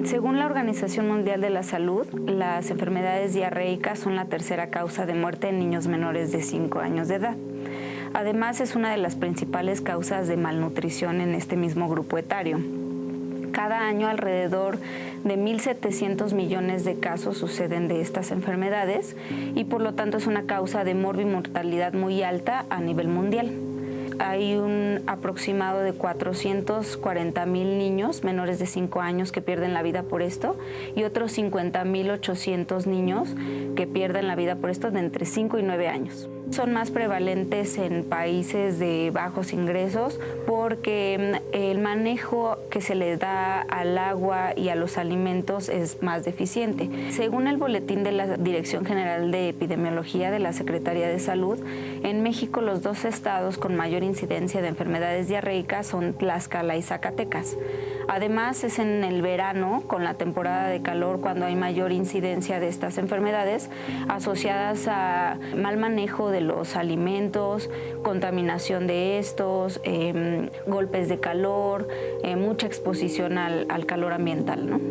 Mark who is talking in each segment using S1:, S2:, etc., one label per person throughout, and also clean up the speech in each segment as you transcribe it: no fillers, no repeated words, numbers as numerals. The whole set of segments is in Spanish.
S1: Según la Organización Mundial de la Salud, las enfermedades diarreicas son la tercera causa de muerte en niños menores de 5 años de edad. Además, es una de las principales causas de malnutrición en este mismo grupo etario. Cada año alrededor de 1.700 millones de casos suceden de estas enfermedades y por lo tanto es una causa de morbimortalidad muy alta a nivel mundial. Hay un aproximado de 440,000 niños menores de 5 años que pierden la vida por esto y otros 50,800 niños que pierden la vida por esto de entre 5 y 9 años. Son más prevalentes en países de bajos ingresos porque el manejo que se le da al agua y a los alimentos es más deficiente. Según el boletín de la Dirección General de Epidemiología de la Secretaría de Salud, en México los 2 estados con mayor incidencia de enfermedades diarreicas son Tlaxcala y Zacatecas. Además, es en el verano, con la temporada de calor, cuando hay mayor incidencia de estas enfermedades asociadas a mal manejo de los alimentos, contaminación de estos, golpes de calor, mucha exposición al calor ambiental, ¿no?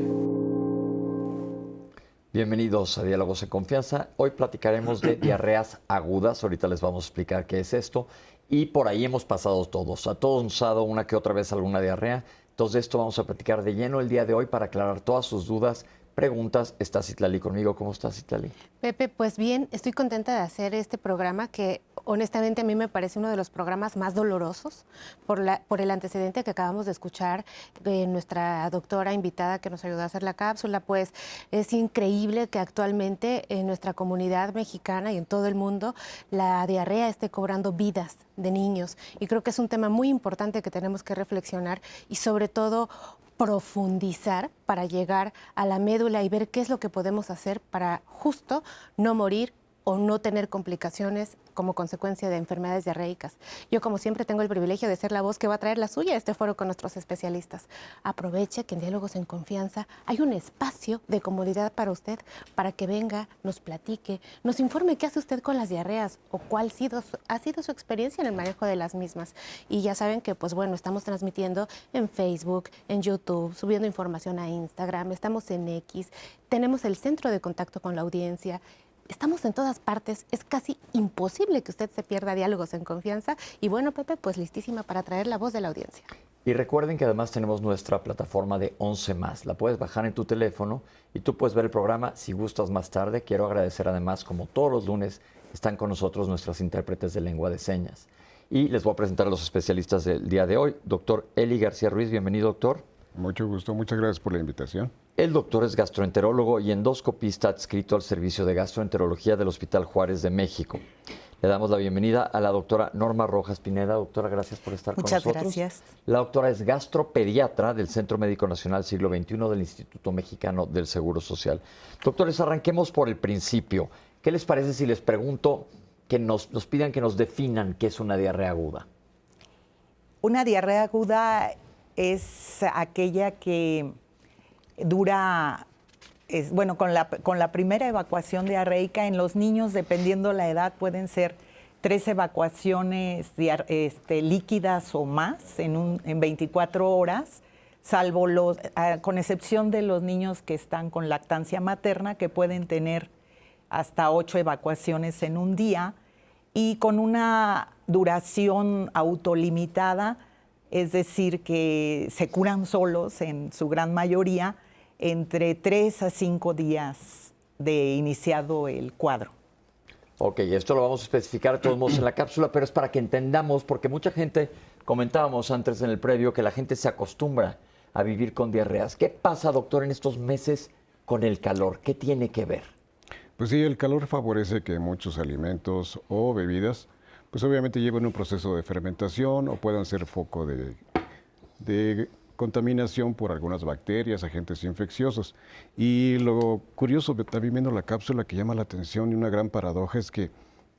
S2: Bienvenidos a Diálogos en Confianza. Hoy platicaremos de diarreas agudas. Ahorita les vamos a explicar qué es esto. Y por ahí hemos pasado todos. A todos nos ha dado una que otra vez alguna diarrea. Entonces de esto vamos a platicar de lleno el día de hoy para aclarar todas sus dudas, preguntas. Está Citlali conmigo. ¿Cómo estás, Citlali?
S3: Pepe, pues bien, estoy contenta de hacer este programa que honestamente a mí me parece uno de los programas más dolorosos por el antecedente que acabamos de escuchar de nuestra doctora invitada que nos ayudó a hacer la cápsula. Pues es increíble que actualmente en nuestra comunidad mexicana y en todo el mundo la diarrea esté cobrando vidas de niños. Y creo que es un tema muy importante que tenemos que reflexionar y sobre todo profundizar para llegar a la médula y ver qué es lo que podemos hacer para justo no morir o no tener complicaciones como consecuencia de enfermedades diarreicas. Yo, como siempre, tengo el privilegio de ser la voz que va a traer la suya a este foro con nuestros especialistas. Aproveche que en Diálogos en Confianza hay un espacio de comodidad para usted, para que venga, nos platique, nos informe qué hace usted con las diarreas o cuál ha sido su experiencia en el manejo de las mismas. Y ya saben que, pues bueno, estamos transmitiendo en Facebook, en YouTube, subiendo información a Instagram, estamos en X, tenemos el centro de contacto con la audiencia. Estamos en todas partes, es casi imposible que usted se pierda Diálogos en Confianza. Y bueno, Pepe, pues listísima para traer la voz de la audiencia.
S2: Y recuerden que además tenemos nuestra plataforma de 11 más. La puedes bajar en tu teléfono y tú puedes ver el programa si gustas más tarde. Quiero agradecer además, como todos los lunes, están con nosotros nuestras intérpretes de lengua de señas. Y les voy a presentar a los especialistas del día de hoy. Doctor Eli García Ruiz, bienvenido, doctor.
S4: Mucho gusto, muchas gracias por la invitación.
S2: El doctor es gastroenterólogo y endoscopista adscrito al Servicio de Gastroenterología del Hospital Juárez de México. Le damos la bienvenida a la doctora Norma Rojas Pineda. Doctora, gracias por estar con nosotros.
S5: Muchas gracias.
S2: La doctora es gastropediatra del Centro Médico Nacional Siglo XXI del Instituto Mexicano del Seguro Social. Doctores, arranquemos por el principio. ¿Qué les parece si les pregunto que nos pidan que nos definan qué es una diarrea aguda?
S5: Una diarrea aguda es aquella que dura, bueno, con la primera evacuación diarreica en los niños, dependiendo la edad, pueden ser 3 evacuaciones líquidas o más en 24 horas, salvo con excepción de los niños que están con lactancia materna, que pueden tener hasta 8 evacuaciones en un día, y con una duración autolimitada, es decir, que se curan solos en su gran mayoría entre 3 a 5 días de iniciado el cuadro.
S2: Ok, esto lo vamos a especificar de todos modos en la cápsula, pero es para que entendamos, porque mucha gente, comentábamos antes en el previo, que la gente se acostumbra a vivir con diarreas. ¿Qué pasa, doctor, en estos meses con el calor? ¿Qué tiene que ver?
S4: Pues sí, el calor favorece que muchos alimentos o bebidas pues obviamente llevan un proceso de fermentación o puedan ser foco de contaminación por algunas bacterias, agentes infecciosos. Y lo curioso, también viendo la cápsula, que llama la atención y una gran paradoja, es que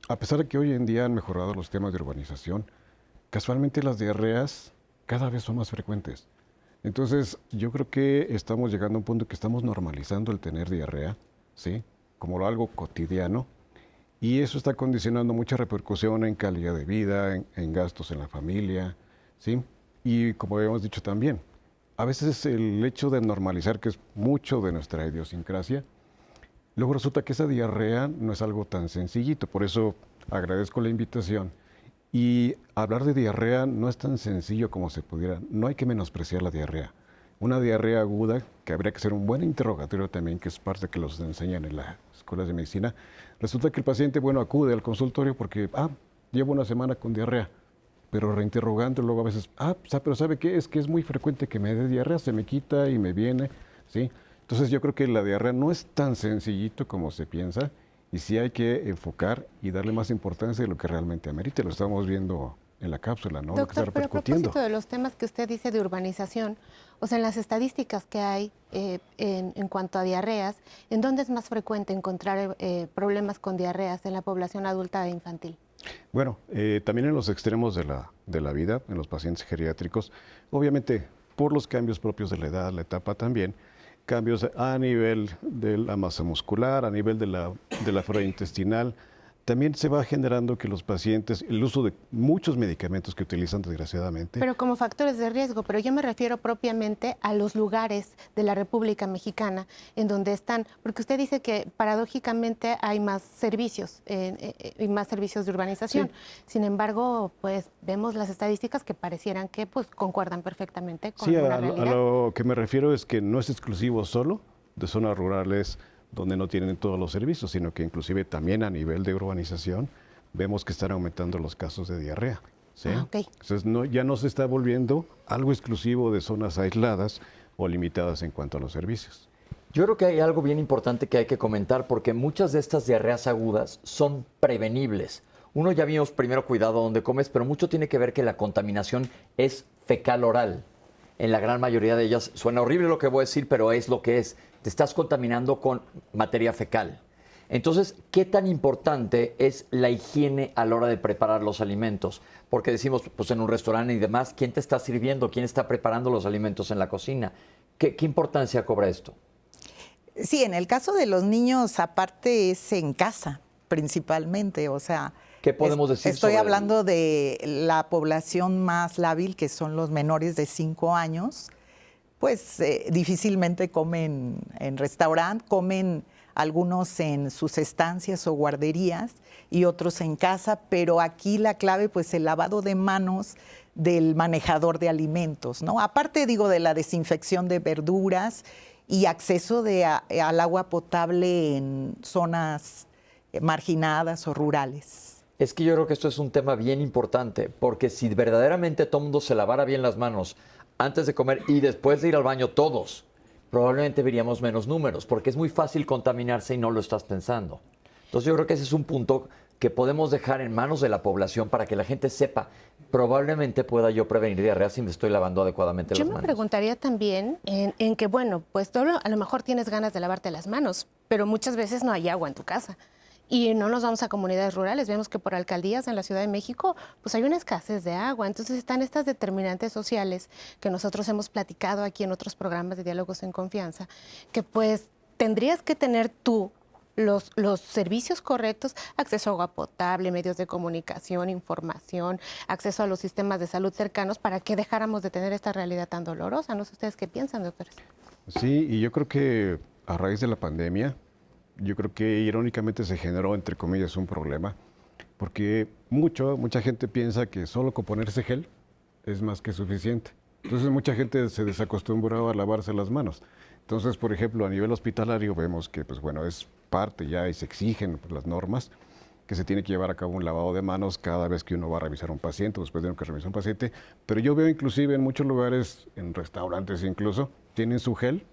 S4: a pesar de que hoy en día han mejorado los temas de urbanización, casualmente las diarreas cada vez son más frecuentes. Entonces, yo creo que estamos llegando a un punto que estamos normalizando el tener diarrea, ¿sí?, como algo cotidiano. Y eso está condicionando mucha repercusión en calidad de vida, en gastos en la familia, ¿sí? Y como habíamos dicho también, a veces el hecho de normalizar, que es mucho de nuestra idiosincrasia, luego resulta que esa diarrea no es algo tan sencillito. Por eso agradezco la invitación. Y hablar de diarrea no es tan sencillo como se pudiera. No hay que menospreciar la diarrea. Una diarrea aguda, que habría que hacer un buen interrogatorio también, que es parte que los enseñan en las escuelas de medicina. Resulta que el paciente, bueno, acude al consultorio porque, llevo una semana con diarrea, pero reinterrogando luego a veces, pero ¿sabe qué? Es que es muy frecuente que me dé diarrea, se me quita y me viene, ¿sí? Entonces yo creo que la diarrea no es tan sencillito como se piensa y sí hay que enfocar y darle más importancia de lo que realmente amerita. Lo estamos viendo en la cápsula, ¿no? Lo que está
S3: Doctor, pero a
S4: repercutiendo.
S3: propósito de los temas que usted dice de urbanización, o sea, en las estadísticas que hay en cuanto a diarreas, ¿en dónde es más frecuente encontrar problemas con diarreas? ¿En la población adulta e infantil?
S4: Bueno, también en los extremos de la vida, en los pacientes geriátricos, obviamente por los cambios propios de la edad, la etapa también, cambios a nivel de la masa muscular, a nivel de la flora intestinal, también se va generando que los pacientes, el uso de muchos medicamentos que utilizan desgraciadamente.
S3: Pero como factores de riesgo, pero yo me refiero propiamente a los lugares de la República Mexicana en donde están, porque usted dice que paradójicamente hay más servicios y más servicios de urbanización. Sí. Sin embargo, pues vemos las estadísticas que parecieran que pues concuerdan perfectamente con la realidad.
S4: A lo que me refiero es que no es exclusivo solo de zonas rurales donde no tienen todos los servicios, sino que inclusive también a nivel de urbanización vemos que están aumentando los casos de diarrea. ¿Sí?
S3: Okay.
S4: Entonces ya no se está volviendo algo exclusivo de zonas aisladas o limitadas en cuanto a los servicios.
S2: Yo creo que hay algo bien importante que hay que comentar porque muchas de estas diarreas agudas son prevenibles. Uno, ya vimos primero cuidado donde comes, pero mucho tiene que ver que la contaminación es fecal oral. En la gran mayoría de ellas, suena horrible lo que voy a decir, pero es lo que es. Te estás contaminando con materia fecal. Entonces, ¿qué tan importante es la higiene a la hora de preparar los alimentos? Porque decimos, pues en un restaurante y demás, ¿quién te está sirviendo? ¿Quién está preparando los alimentos en la cocina? ¿Qué importancia cobra esto?
S5: Sí, en el caso de los niños, aparte es en casa, principalmente, o sea...
S2: ¿Qué podemos decir
S5: Estoy hablando de la población más lábil, que son los menores de 5 años, pues difícilmente comen en restaurante, comen algunos en sus estancias o guarderías y otros en casa, pero aquí la clave, pues el lavado de manos del manejador de alimentos, ¿no? Aparte, digo, de la desinfección de verduras y acceso al agua potable en zonas marginadas o rurales.
S2: Es que yo creo que esto es un tema bien importante, porque si verdaderamente todo el mundo se lavara bien las manos antes de comer y después de ir al baño todos, probablemente veríamos menos números, porque es muy fácil contaminarse y no lo estás pensando. Entonces yo creo que ese es un punto que podemos dejar en manos de la población para que la gente sepa, probablemente pueda yo prevenir diarrea si me estoy lavando adecuadamente las manos.
S3: Yo me preguntaría también en que, bueno, pues tú a lo mejor tienes ganas de lavarte las manos, pero muchas veces no hay agua en tu casa. Y no nos vamos a comunidades rurales, vemos que por alcaldías en la Ciudad de México pues hay una escasez de agua, entonces están estas determinantes sociales que nosotros hemos platicado aquí en otros programas de Diálogos en Confianza, que pues tendrías que tener tú los servicios correctos, acceso a agua potable, medios de comunicación, información, acceso a los sistemas de salud cercanos para que dejáramos de tener esta realidad tan dolorosa. No sé ustedes qué piensan, doctores.
S4: Sí, y yo creo que a raíz de la pandemia, yo creo que irónicamente se generó, entre comillas, un problema, porque mucha gente piensa que solo con ponerse gel es más que suficiente. Entonces mucha gente se desacostumbraba a lavarse las manos. Entonces, por ejemplo, a nivel hospitalario vemos que, pues bueno, es parte ya y se exigen las normas que se tiene que llevar a cabo un lavado de manos cada vez que uno va a revisar a un paciente, después de que revisar a un paciente. Pero yo veo inclusive en muchos lugares, en restaurantes incluso, tienen su gel,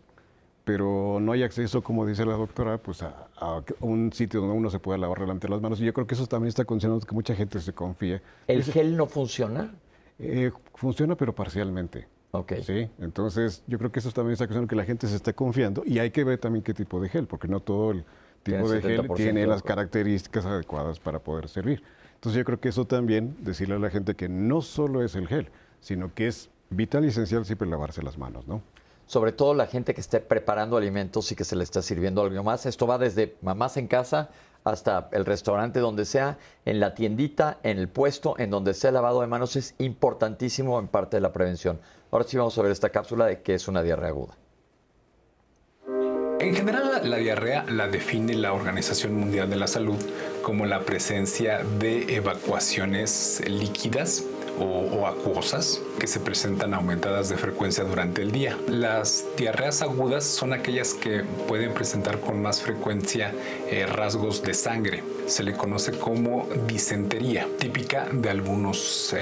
S4: pero no hay acceso, como dice la doctora, pues a un sitio donde uno se pueda lavar delante las manos. Y yo creo que eso también está condicionando que mucha gente se confíe.
S2: ¿El gel no funciona?
S4: Funciona, pero parcialmente.
S2: Okay.
S4: Sí, entonces yo creo que eso también está causando que la gente se esté confiando y hay que ver también qué tipo de gel, porque no todo el tipo de gel tiene las características adecuadas para poder servir. Entonces yo creo que eso también, decirle a la gente que no solo es el gel, sino que es vital y esencial siempre lavarse las manos, ¿no?
S2: Sobre todo la gente que esté preparando alimentos y que se le está sirviendo algo más. Esto va desde mamás en casa hasta el restaurante, donde sea, en la tiendita, en el puesto, en donde sea lavado de manos, es importantísimo en parte de la prevención. Ahora sí vamos a ver esta cápsula de qué es una diarrea aguda.
S6: En general, la diarrea la define la Organización Mundial de la Salud como la presencia de evacuaciones líquidas o acuosas que se presentan aumentadas de frecuencia durante el día. Las diarreas agudas son aquellas que pueden presentar con más frecuencia rasgos de sangre. Se le conoce como disentería, típica de algunos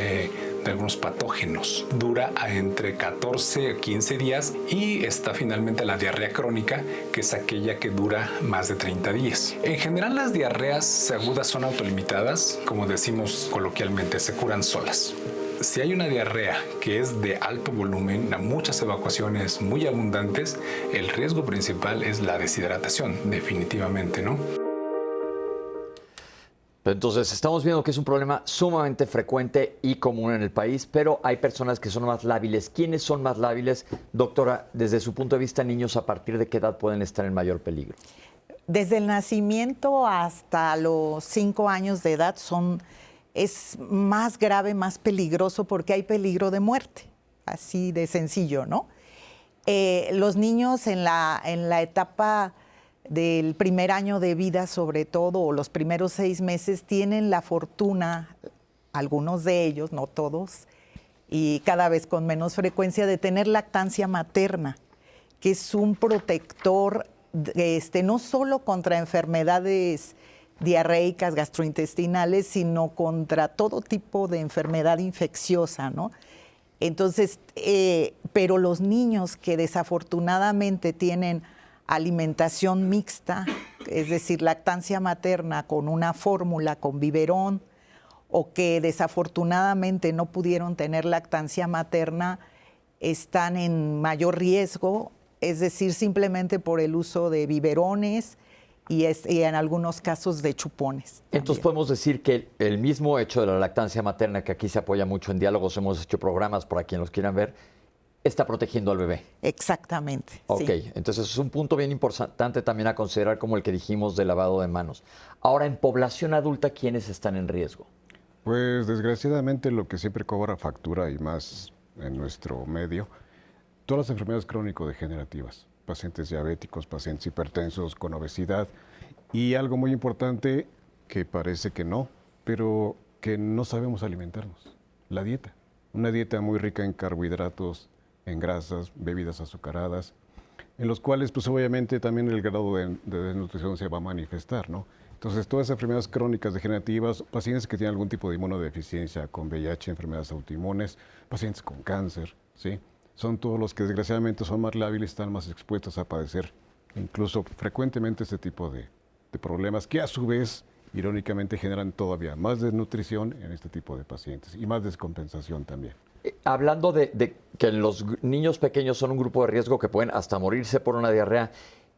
S6: patógenos. Dura entre 14 o 15 días y está finalmente la diarrea crónica, que es aquella que dura más de 30 días. En general, las diarreas agudas son autolimitadas, como decimos coloquialmente, se curan solas. Si hay una diarrea que es de alto volumen, a muchas evacuaciones muy abundantes, el riesgo principal es la deshidratación, definitivamente, ¿no?
S2: Entonces, estamos viendo que es un problema sumamente frecuente y común en el país, pero hay personas que son más lábiles. ¿Quiénes son más lábiles? Doctora, desde su punto de vista, niños, ¿a partir de qué edad pueden estar en mayor peligro?
S5: Desde el nacimiento hasta los 5 años de edad es más grave, más peligroso porque hay peligro de muerte, así de sencillo, ¿no? Los niños en la etapa del primer año de vida, sobre todo, o los primeros 6 meses, tienen la fortuna, algunos de ellos, no todos, y cada vez con menos frecuencia, de tener lactancia materna, que es un protector no solo contra enfermedades diarreicas, gastrointestinales, sino contra todo tipo de enfermedad infecciosa, ¿no? Entonces, pero los niños que desafortunadamente tienen alimentación mixta, es decir, lactancia materna con una fórmula, con biberón, o que desafortunadamente no pudieron tener lactancia materna, están en mayor riesgo, es decir, simplemente por el uso de biberones y en algunos casos de chupones.
S2: Entonces podemos decir que el mismo hecho de la lactancia materna, que aquí se apoya mucho en Diálogos, hemos hecho programas para quienes los quieran ver, está protegiendo al bebé.
S5: Exactamente.
S2: Ok,
S5: sí.
S2: Entonces es un punto bien importante también a considerar, como el que dijimos del lavado de manos. Ahora, en población adulta, ¿quiénes están en riesgo?
S4: Pues desgraciadamente lo que siempre cobra factura y más en nuestro medio, todas las enfermedades crónico-degenerativas, pacientes diabéticos, pacientes hipertensos con obesidad y algo muy importante que parece que no, pero que no sabemos alimentarnos, la dieta. Una dieta muy rica en carbohidratos, en grasas, bebidas azucaradas, en los cuales pues obviamente también el grado de desnutrición se va a manifestar, ¿no? Entonces todas esas enfermedades crónicas degenerativas, pacientes que tienen algún tipo de inmunodeficiencia con VIH, enfermedades autoinmunes, pacientes con cáncer, ¿sí? Son todos los que desgraciadamente son más lábiles, están más expuestos a padecer incluso frecuentemente este tipo de problemas que a su vez irónicamente generan todavía más desnutrición en este tipo de pacientes y más descompensación también.
S2: Hablando de que los niños pequeños son un grupo de riesgo que pueden hasta morirse por una diarrea,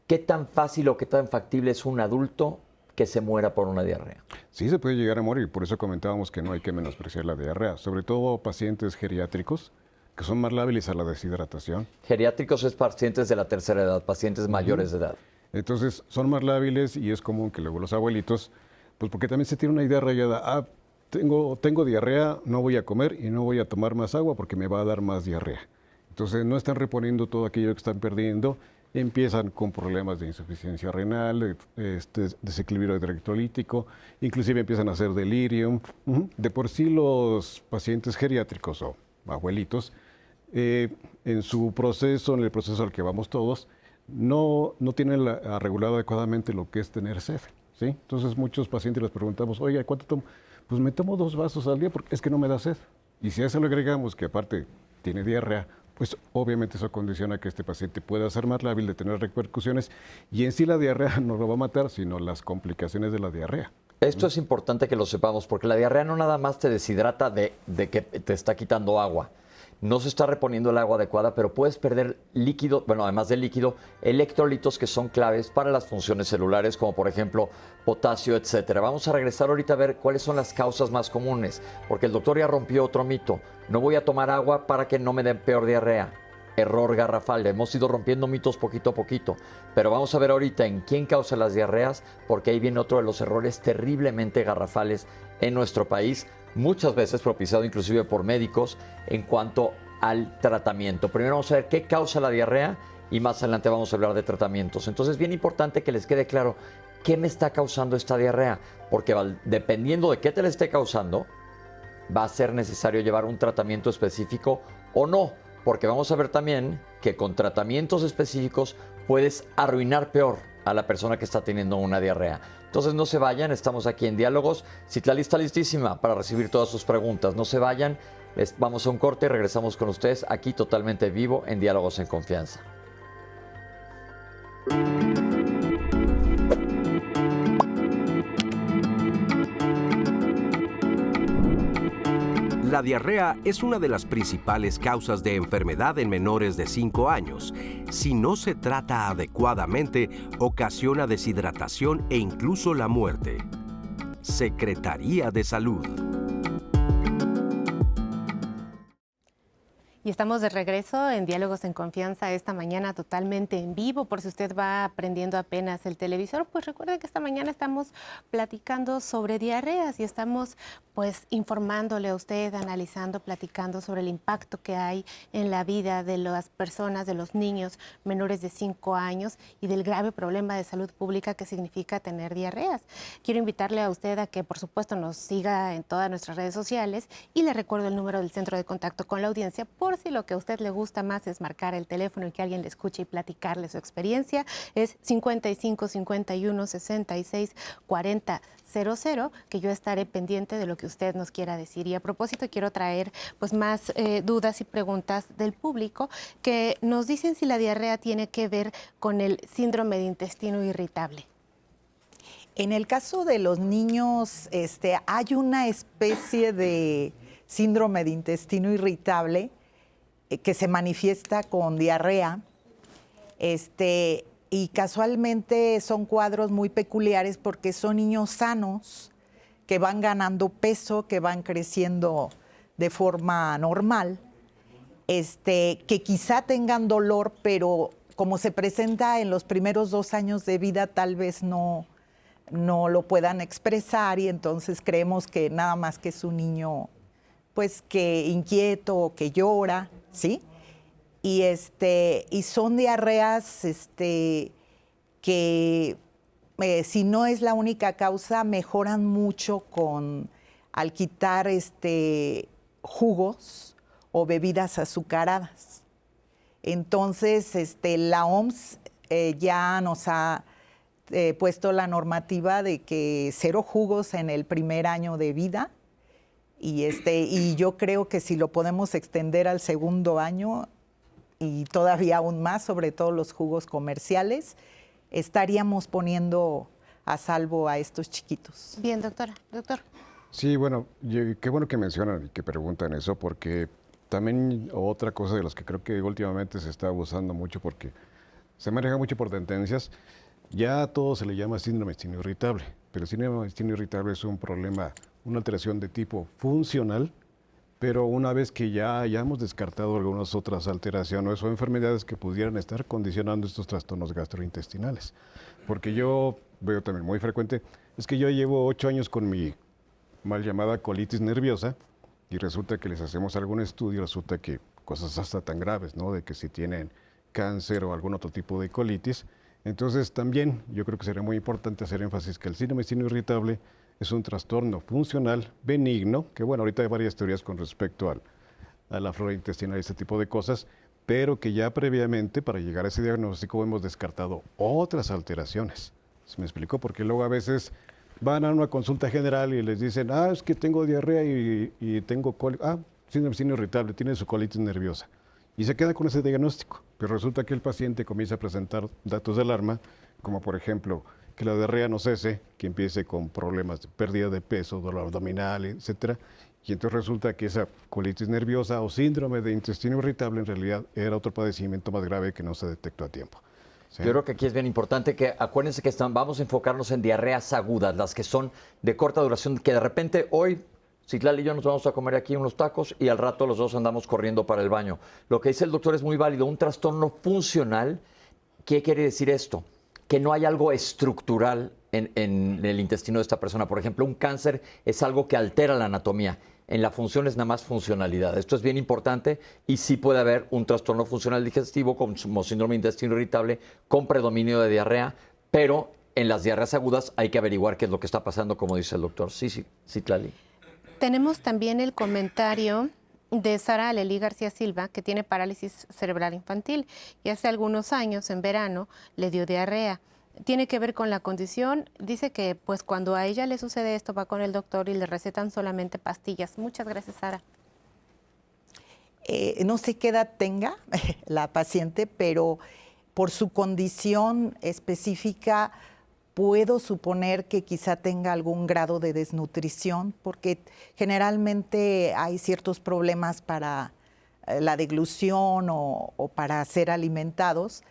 S2: ¿qué tan fácil o qué tan factible es un adulto que se muera por una diarrea?
S4: Sí, se puede llegar a morir, por eso comentábamos que no hay que menospreciar la diarrea, sobre todo pacientes geriátricos que son más lábiles a la deshidratación.
S2: Geriátricos es pacientes de la tercera edad, pacientes mayores de edad.
S4: Entonces son más lábiles y es común que luego los abuelitos, pues porque también se tiene una idea rayada, tengo diarrea, no voy a comer y no voy a tomar más agua porque me va a dar más diarrea. Entonces no están reponiendo todo aquello que están perdiendo, empiezan con problemas de insuficiencia renal, desequilibrio electrolítico, inclusive empiezan a hacer delirium. De por sí los pacientes geriátricos o abuelitos, en su proceso, en el proceso al que vamos todos, no tienen regulado adecuadamente lo que es tener sed, ¿sí? Entonces muchos pacientes les preguntamos, oye, ¿cuánto tomo? Pues me tomo 2 vasos al día porque es que no me da sed. Y si a eso le agregamos que aparte tiene diarrea, pues obviamente eso condiciona que este paciente pueda ser más lábil de tener repercusiones y en sí la diarrea no lo va a matar, sino las complicaciones de la diarrea.
S2: Esto es importante que lo sepamos porque la diarrea no nada más te deshidrata de que te está quitando agua. No se está reponiendo el agua adecuada, pero puedes perder líquido, bueno, además del líquido, electrolitos que son claves para las funciones celulares, como por ejemplo potasio, etcétera. Vamos a regresar ahorita a ver cuáles son las causas más comunes, porque el doctor ya rompió otro mito. No voy a tomar agua para que no me den peor diarrea. Error garrafal. Hemos ido rompiendo mitos poquito a poquito, pero vamos a ver ahorita en quién causa las diarreas, porque ahí viene otro de los errores terriblemente garrafales en nuestro país, muchas veces propiciado inclusive por médicos, en cuanto al tratamiento. Primero vamos a ver qué causa la diarrea y más adelante vamos a hablar de tratamientos. Entonces es bien importante que les quede claro qué me está causando esta diarrea, porque dependiendo de qué te la esté causando, va a ser necesario llevar un tratamiento específico o no, porque vamos a ver también que con tratamientos específicos puedes arruinar peor a la persona que está teniendo una diarrea. Entonces no se vayan, estamos aquí en Diálogos. Citlali está listísima para recibir todas sus preguntas. No se vayan, vamos a un corte y regresamos con ustedes aquí totalmente vivo en Diálogos en Confianza.
S7: La diarrea es una de las principales causas de enfermedad en menores de 5 años. Si no se trata adecuadamente, ocasiona deshidratación e incluso la muerte. Secretaría de Salud.
S3: Y estamos de regreso en Diálogos en Confianza esta mañana totalmente en vivo. Por si usted va aprendiendo apenas el televisor, pues recuerde que esta mañana estamos platicando sobre diarreas y estamos pues informándole a usted, analizando, platicando sobre el impacto que hay en la vida de las personas, de los niños menores de 5 años y del grave problema de salud pública que significa tener diarreas. Quiero invitarle a usted a que por supuesto nos siga en todas nuestras redes sociales y le recuerdo el número del centro de contacto con la audiencia por si lo que a usted le gusta más es marcar el teléfono y que alguien le escuche y platicarle su experiencia. Es 55 51 66 40 00, que yo estaré pendiente de lo que usted nos quiera decir. Y a propósito, quiero traer pues más dudas y preguntas del público que nos dicen si la diarrea tiene que ver con el síndrome de intestino irritable.
S5: En el caso de los niños, hay una especie de síndrome de intestino irritable que se manifiesta con diarrea, y casualmente son cuadros muy peculiares porque son niños sanos que van ganando peso, que van creciendo de forma normal, que quizá tengan dolor, pero como se presenta en los primeros 2 años de vida, tal vez no lo puedan expresar y entonces creemos que nada más que es un niño pues que inquieto o que llora, ¿sí? Y son diarreas que si no es la única causa, mejoran mucho al quitar jugos o bebidas azucaradas. Entonces, la OMS ya nos ha puesto la normativa de que 0 jugos en el primer año de vida. Y yo creo que si lo podemos extender al segundo año y todavía aún más, sobre todo los jugos comerciales, estaríamos poniendo a salvo a estos chiquitos.
S3: Bien, doctora. Doctor.
S4: Sí, bueno, qué bueno que mencionan y que preguntan eso, porque también otra cosa de las que creo que últimamente se está abusando mucho porque se maneja mucho por tendencias, ya a todo se le llama síndrome de intestino irritable, pero el síndrome de intestino irritable es un problema, una alteración de tipo funcional, pero una vez que ya hemos descartado algunas otras alteraciones o enfermedades que pudieran estar condicionando estos trastornos gastrointestinales. Porque yo veo también muy frecuente, es que yo llevo 8 años con mi mal llamada colitis nerviosa y resulta que les hacemos algún estudio, resulta que cosas hasta tan graves, ¿no? De que si tienen cáncer o algún otro tipo de colitis. Entonces también yo creo que sería muy importante hacer énfasis que el síndrome de intestino irritable es un trastorno funcional benigno, que bueno, ahorita hay varias teorías con respecto a la flora intestinal y ese tipo de cosas, pero que ya previamente para llegar a ese diagnóstico hemos descartado otras alteraciones. ¿Se me explicó? Porque luego a veces van a una consulta general y les dicen, es que tengo diarrea y tengo cólico, síndrome de intestino irritable, tiene su colitis nerviosa. Y se queda con ese diagnóstico, pero resulta que el paciente comienza a presentar datos de alarma, como por ejemplo, que la diarrea no cese, que empiece con problemas de pérdida de peso, dolor abdominal, etcétera, y entonces resulta que esa colitis nerviosa o síndrome de intestino irritable en realidad era otro padecimiento más grave que no se detectó a tiempo. ¿Sí?
S2: Yo creo que aquí es bien importante que acuérdense que vamos a enfocarnos en diarreas agudas, las que son de corta duración, que de repente hoy Citlali y yo nos vamos a comer aquí unos tacos y al rato los dos andamos corriendo para el baño. Lo que dice el doctor es muy válido, un trastorno funcional. ¿Qué quiere decir esto? Que no hay algo estructural en el intestino de esta persona. Por ejemplo, un cáncer es algo que altera la anatomía. en la función es nada más funcionalidad. Esto es bien importante y sí puede haber un trastorno funcional digestivo como síndrome de intestino irritable con predominio de diarrea, pero en las diarreas agudas hay que averiguar qué es lo que está pasando, como dice el doctor. Sí, Tlali.
S3: Tenemos también el comentario de Sara Alelí García Silva, que tiene parálisis cerebral infantil y hace algunos años, en verano, le dio diarrea. Tiene que ver con la condición. Dice que pues cuando a ella le sucede esto va con el doctor y le recetan solamente pastillas. Muchas gracias, Sara.
S5: No sé qué edad tenga la paciente, pero por su condición específica puedo suponer que quizá tenga algún grado de desnutrición, porque generalmente hay ciertos problemas para la deglución o para ser alimentados.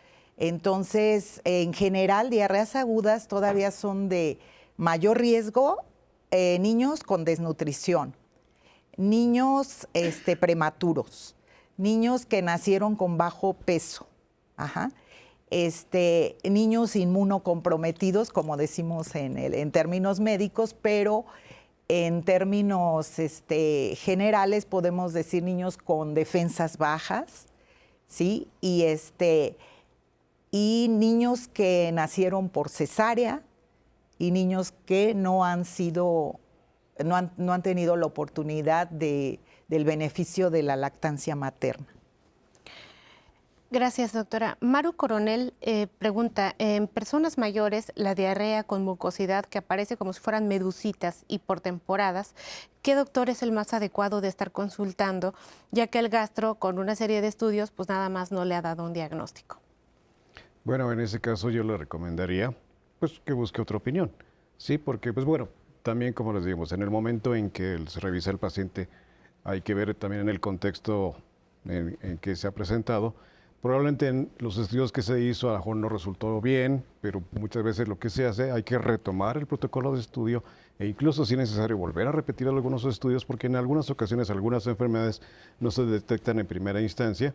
S5: Entonces, en general, diarreas agudas todavía son de mayor riesgo niños con desnutrición, niños prematuros, niños que nacieron con bajo peso, niños inmunocomprometidos, como decimos en términos médicos, pero en términos generales podemos decir niños con defensas bajas, ¿sí? Y niños que nacieron por cesárea y niños que no han tenido la oportunidad del beneficio de la lactancia materna.
S3: Gracias, doctora. Maru Coronel pregunta, en personas mayores, la diarrea con mucosidad que aparece como si fueran medusitas y por temporadas, ¿qué doctor es el más adecuado de estar consultando? Ya que el gastro, con una serie de estudios, pues nada más no le ha dado un diagnóstico.
S4: Bueno, en ese caso yo le recomendaría pues que busque otra opinión, ¿sí? Porque, pues bueno, también como les digamos, en el momento en que se revisa el paciente, hay que ver también en el contexto en que se ha presentado. Probablemente en los estudios que se hizo a lo mejor no resultó bien, pero muchas veces lo que se hace, hay que retomar el protocolo de estudio e incluso si es necesario volver a repetir algunos estudios, porque en algunas ocasiones algunas enfermedades no se detectan en primera instancia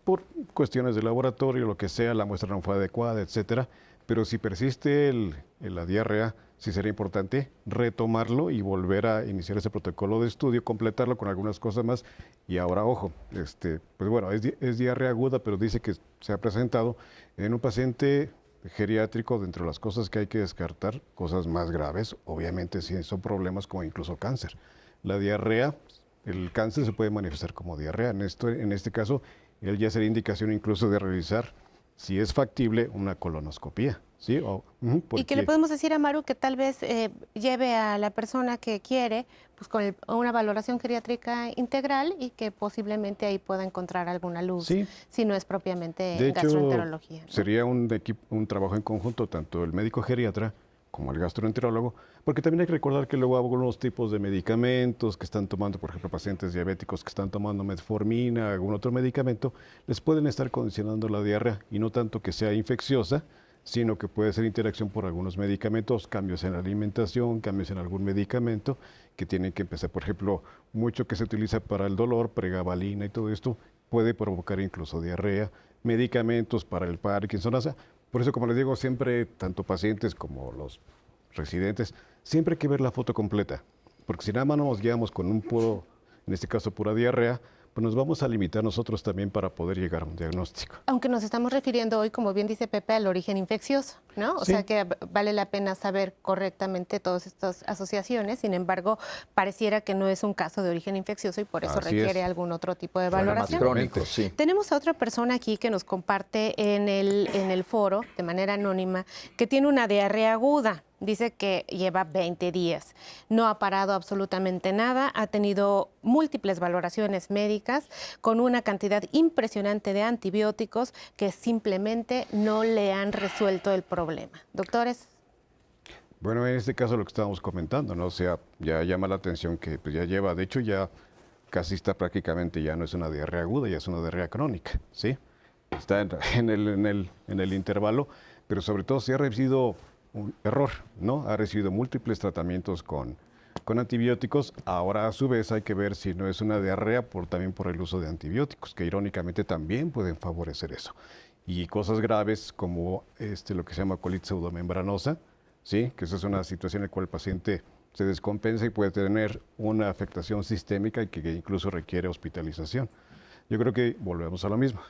S4: por cuestiones de laboratorio, lo que sea, la muestra no fue adecuada, etcétera. Pero si persiste la diarrea, sí sería importante retomarlo y volver a iniciar ese protocolo de estudio, completarlo con algunas cosas más. Y ahora, ojo, pues bueno, es diarrea aguda, pero dice que se ha presentado en un paciente geriátrico. Dentro de las cosas que hay que descartar, cosas más graves, obviamente sí son problemas como incluso cáncer. La diarrea, el cáncer se puede manifestar como diarrea. En este caso, él ya sería indicación incluso de realizar, si es factible, una colonoscopía, ¿sí?
S3: Y que le podemos decir a Maru que tal vez lleve a la persona que quiere pues con una valoración geriátrica integral y que posiblemente ahí pueda encontrar alguna luz,
S4: sí,
S3: si no es propiamente
S4: de
S3: gastroenterología,
S4: hecho,
S3: ¿no?
S4: sería un trabajo en conjunto, tanto el médico geriatra como el gastroenterólogo, porque también hay que recordar que luego algunos tipos de medicamentos que están tomando, por ejemplo, pacientes diabéticos que están tomando metformina, algún otro medicamento, les pueden estar condicionando la diarrea, y no tanto que sea infecciosa, sino que puede ser interacción por algunos medicamentos, cambios en la alimentación, cambios en algún medicamento, que tienen que empezar, por ejemplo, mucho que se utiliza para el dolor, pregabalina y todo esto, puede provocar incluso diarrea, medicamentos para el Parkinson, o sea, por eso, como les digo, siempre, tanto pacientes como los residentes, siempre hay que ver la foto completa, porque si nada más nos guiamos con un puro, en este caso pura diarrea, pues nos vamos a limitar nosotros también para poder llegar a un diagnóstico.
S3: Aunque nos estamos refiriendo hoy, como bien dice Pepe, al origen infeccioso, ¿no? O
S4: sí,
S3: sea que vale la pena saber correctamente todas estas asociaciones, sin embargo, pareciera que no es un caso de origen infeccioso y por eso
S4: Así
S3: requiere
S4: es.
S3: algún otro tipo de
S2: Más
S3: valoración.
S2: crónico, sí.
S3: Tenemos a otra persona aquí que nos comparte en el foro, de manera anónima, que tiene una diarrea aguda. Dice que lleva 20 días, no ha parado absolutamente nada, ha tenido múltiples valoraciones médicas con una cantidad impresionante de antibióticos que simplemente no le han resuelto el problema. Doctores.
S4: Bueno, en este caso lo que estábamos comentando, ¿no? O sea, ya llama la atención que pues, ya lleva, de hecho ya casi está prácticamente, ya no es una diarrea aguda, ya es una diarrea crónica, ¿sí? Está en el intervalo, pero sobre todo se ha recibido un error, ¿no? Ha recibido múltiples tratamientos con antibióticos. Ahora, a su vez, hay que ver si no es una diarrea también por el uso de antibióticos, que irónicamente también pueden favorecer eso. Y cosas graves como lo que se llama colitis pseudomembranosa, ¿sí? Que esa es una situación en la cual el paciente se descompensa y puede tener una afectación sistémica y que incluso requiere hospitalización. Yo creo que volvemos a lo mismo.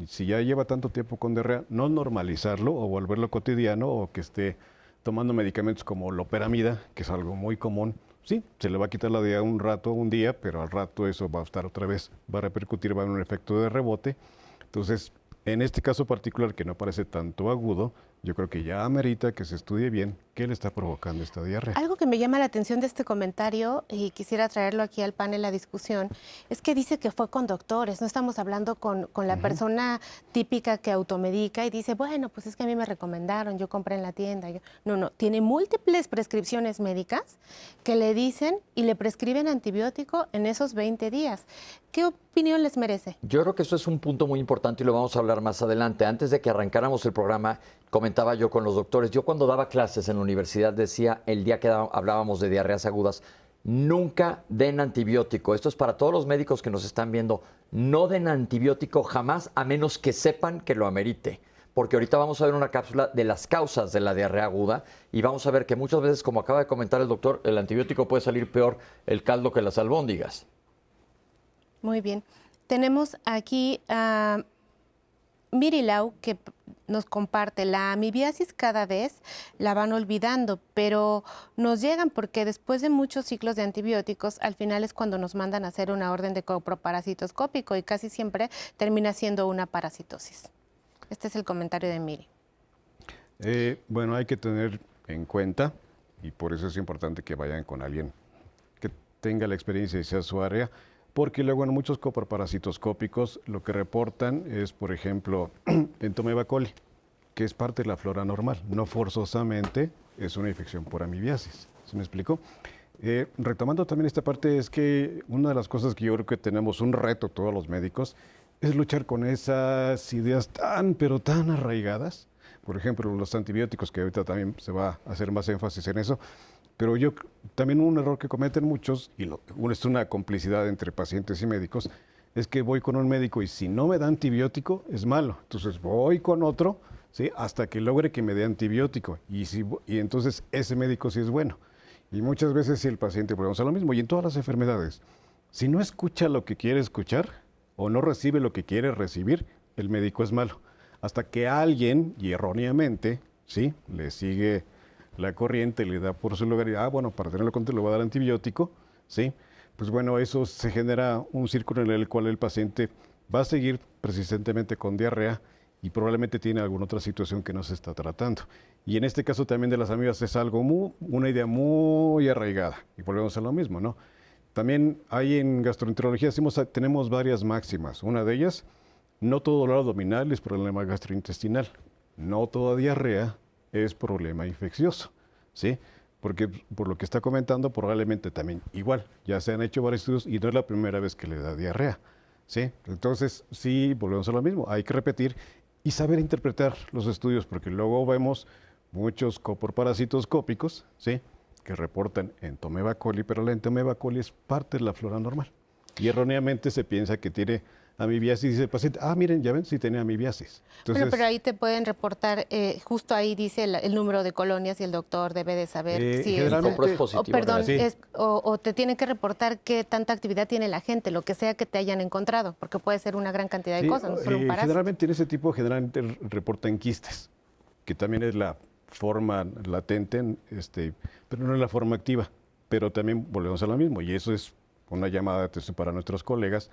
S4: Si ya lleva tanto tiempo con diarrea, no normalizarlo o volverlo cotidiano o que esté tomando medicamentos como loperamida, que es algo muy común. Sí, se le va a quitar la diarrea un rato, un día, pero al rato eso va a estar otra vez, va a repercutir, va a haber un efecto de rebote. Entonces, en este caso particular, que no parece tanto agudo, yo creo que ya amerita que se estudie bien qué le está provocando esta diarrea.
S3: Algo que me llama la atención de este comentario, y quisiera traerlo aquí al panel a discusión, es que dice que fue con doctores. No estamos hablando con la persona típica que automedica y dice, bueno, pues es que a mí me recomendaron, yo compré en la tienda. No, tiene múltiples prescripciones médicas que le dicen y le prescriben antibiótico en esos 20 días. ¿Qué opinión les merece?
S2: Yo creo que eso es un punto muy importante y lo vamos a hablar más adelante. Antes de que arrancáramos el programa, comentaba yo con los doctores, yo cuando daba clases en la universidad decía, el día que hablábamos de diarreas agudas, nunca den antibiótico. Esto es para todos los médicos que nos están viendo. No den antibiótico jamás, a menos que sepan que lo amerite. Porque ahorita vamos a ver una cápsula de las causas de la diarrea aguda y vamos a ver que muchas veces, como acaba de comentar el doctor, el antibiótico puede salir peor el caldo que las albóndigas.
S3: Muy bien. Tenemos aquí a Mirilau, que nos comparte, la amibiasis cada vez la van olvidando, pero nos llegan porque después de muchos ciclos de antibióticos, al final es cuando nos mandan a hacer una orden de coproparasitoscópico y casi siempre termina siendo una parasitosis. Este es el comentario de Miri.
S4: Bueno, hay que tener en cuenta, y por eso es importante que vayan con alguien que tenga la experiencia y sea su área, porque luego en muchos coproparasitoscópicos lo que reportan es, por ejemplo, Entomeba coli, que es parte de la flora normal, no forzosamente es una infección por amibiasis. ¿Se me explicó? Retomando también esta parte, es que una de las cosas que yo creo que tenemos un reto todos los médicos es luchar con esas ideas tan, pero tan arraigadas. Por ejemplo, los antibióticos, que ahorita también se va a hacer más énfasis en eso. Pero yo también un error que cometen muchos, y es una complicidad entre pacientes y médicos, es que voy con un médico y si no me da antibiótico es malo. Entonces voy con otro, ¿sí? Hasta que logre que me dé antibiótico. Y entonces ese médico sí es bueno. Y muchas veces si el paciente, volvemos a lo mismo, y en todas las enfermedades, si no escucha lo que quiere escuchar o no recibe lo que quiere recibir, el médico es malo. Hasta que alguien, y erróneamente, ¿sí? Le sigue la corriente, le da por su lugar y, bueno, para tenerlo control le va a dar antibiótico, ¿sí? Pues bueno, eso se genera un círculo en el cual el paciente va a seguir persistentemente con diarrea y probablemente tiene alguna otra situación que no se está tratando. Y en este caso también de las amigas es algo una idea muy arraigada. Y volvemos a lo mismo, ¿no? También hay en gastroenterología, tenemos varias máximas. Una de ellas, no todo dolor abdominal es problema gastrointestinal. No toda diarrea es problema infeccioso, ¿sí? Porque por lo que está comentando, probablemente también igual, ya se han hecho varios estudios y no es la primera vez que le da diarrea, ¿sí? Entonces, sí, volvemos a lo mismo, hay que repetir y saber interpretar los estudios, porque luego vemos muchos coproparasitoscópicos, ¿sí? Que reportan Entomeba coli, pero la Entomeba coli es parte de la flora normal. Y erróneamente se piensa que tiene amibiasis y dice el paciente, miren, ya ven, sí tiene amibiasis. Entonces,
S3: pero ahí te pueden reportar, justo ahí dice el número de colonias y el doctor debe de saber si
S2: es positivo.
S3: O te tienen que reportar qué tanta actividad tiene la gente, lo que sea que te hayan encontrado, porque puede ser una gran cantidad de cosas, no solo un parásito.
S4: Generalmente en ese tipo, generalmente reportan quistes, que también es la forma latente, pero no es la forma activa. Pero también volvemos a lo mismo, y eso es una llamada de atención para nuestros colegas,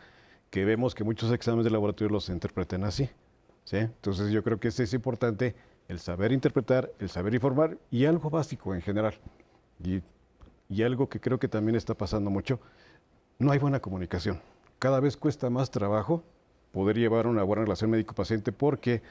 S4: que vemos que muchos exámenes de laboratorio los interpretan así, ¿sí? Entonces yo creo que es importante el saber interpretar, el saber informar y algo básico en general. Y algo que creo que también está pasando mucho, no hay buena comunicación. Cada vez cuesta más trabajo poder llevar una buena relación médico-paciente porque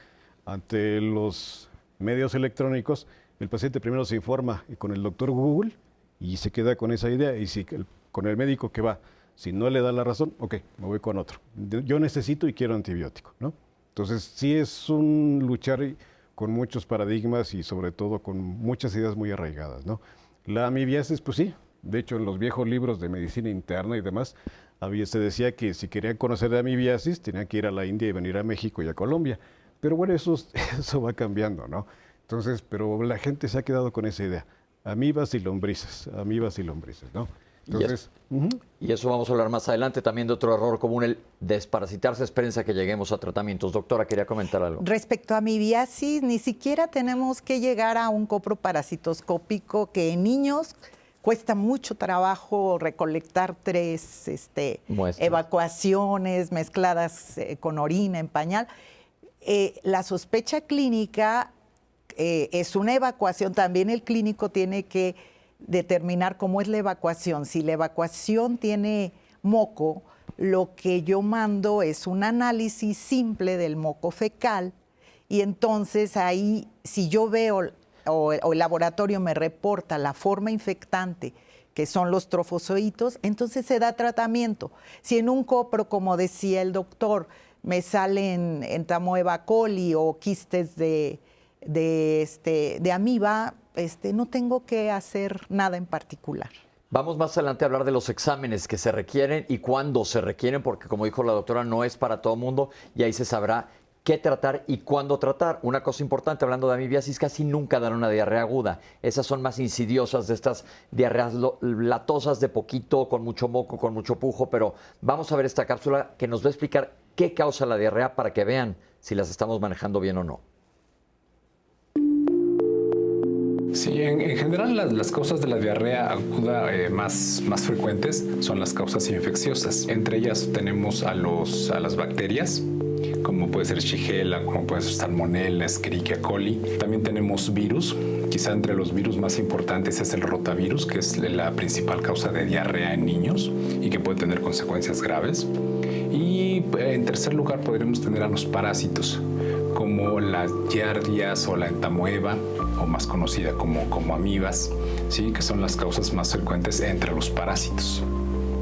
S4: ante los medios electrónicos el paciente primero se informa con el doctor Google y se queda con esa idea y si con el médico que va, si no le da la razón, ok, me voy con otro. Yo necesito y quiero antibiótico, ¿no? Entonces, sí es un luchar con muchos paradigmas y sobre todo con muchas ideas muy arraigadas, ¿no? La amibiasis, pues sí. De hecho, en los viejos libros de medicina interna y demás, se decía que si querían conocer de amibiasis, tenían que ir a la India y venir a México y a Colombia. Pero bueno, eso va cambiando, ¿no? Entonces, pero la gente se ha quedado con esa idea. amibas y lombrices, ¿no? Entonces,
S2: Y eso vamos a hablar más adelante también de otro error común, el desparasitarse. Espérense a que lleguemos a tratamientos. Doctora, quería comentar algo.
S5: Respecto a amibiasis, ni siquiera tenemos que llegar a un coproparasitoscópico, que en niños cuesta mucho trabajo recolectar 3
S2: Muestras.
S5: evacuaciones mezcladas con orina en pañal. La sospecha clínica es una evacuación. También el clínico tiene que determinar cómo es la evacuación. Si la evacuación tiene moco, lo que yo mando es un análisis simple del moco fecal, y entonces ahí, si yo veo o el laboratorio me reporta la forma infectante, que son los trofozoitos, entonces se da tratamiento. Si en un copro, como decía el doctor, me salen Entamoeba coli o quistes de amiba, no tengo que hacer nada en particular.
S2: Vamos más adelante a hablar de los exámenes que se requieren y cuándo se requieren, porque como dijo la doctora, no es para todo el mundo y ahí se sabrá qué tratar y cuándo tratar. Una cosa importante, hablando de amibiasis, casi nunca dan una diarrea aguda. Esas son más insidiosas, de estas diarreas latosas de poquito, con mucho moco, con mucho pujo, pero vamos a ver esta cápsula que nos va a explicar qué causa la diarrea para que vean si las estamos manejando bien o no.
S6: Sí, en general las causas de la diarrea aguda más frecuentes son las causas infecciosas. Entre ellas tenemos a las bacterias, como puede ser Shigella, como puede ser Salmonella, Escherichia coli. También tenemos virus. Quizá entre los virus más importantes es el rotavirus, que es la principal causa de diarrea en niños y que puede tener consecuencias graves. Y en tercer lugar podríamos tener a los parásitos, como las giardias o la entamoeba, o más conocida como amibas, ¿sí? Que son las causas más frecuentes entre los parásitos.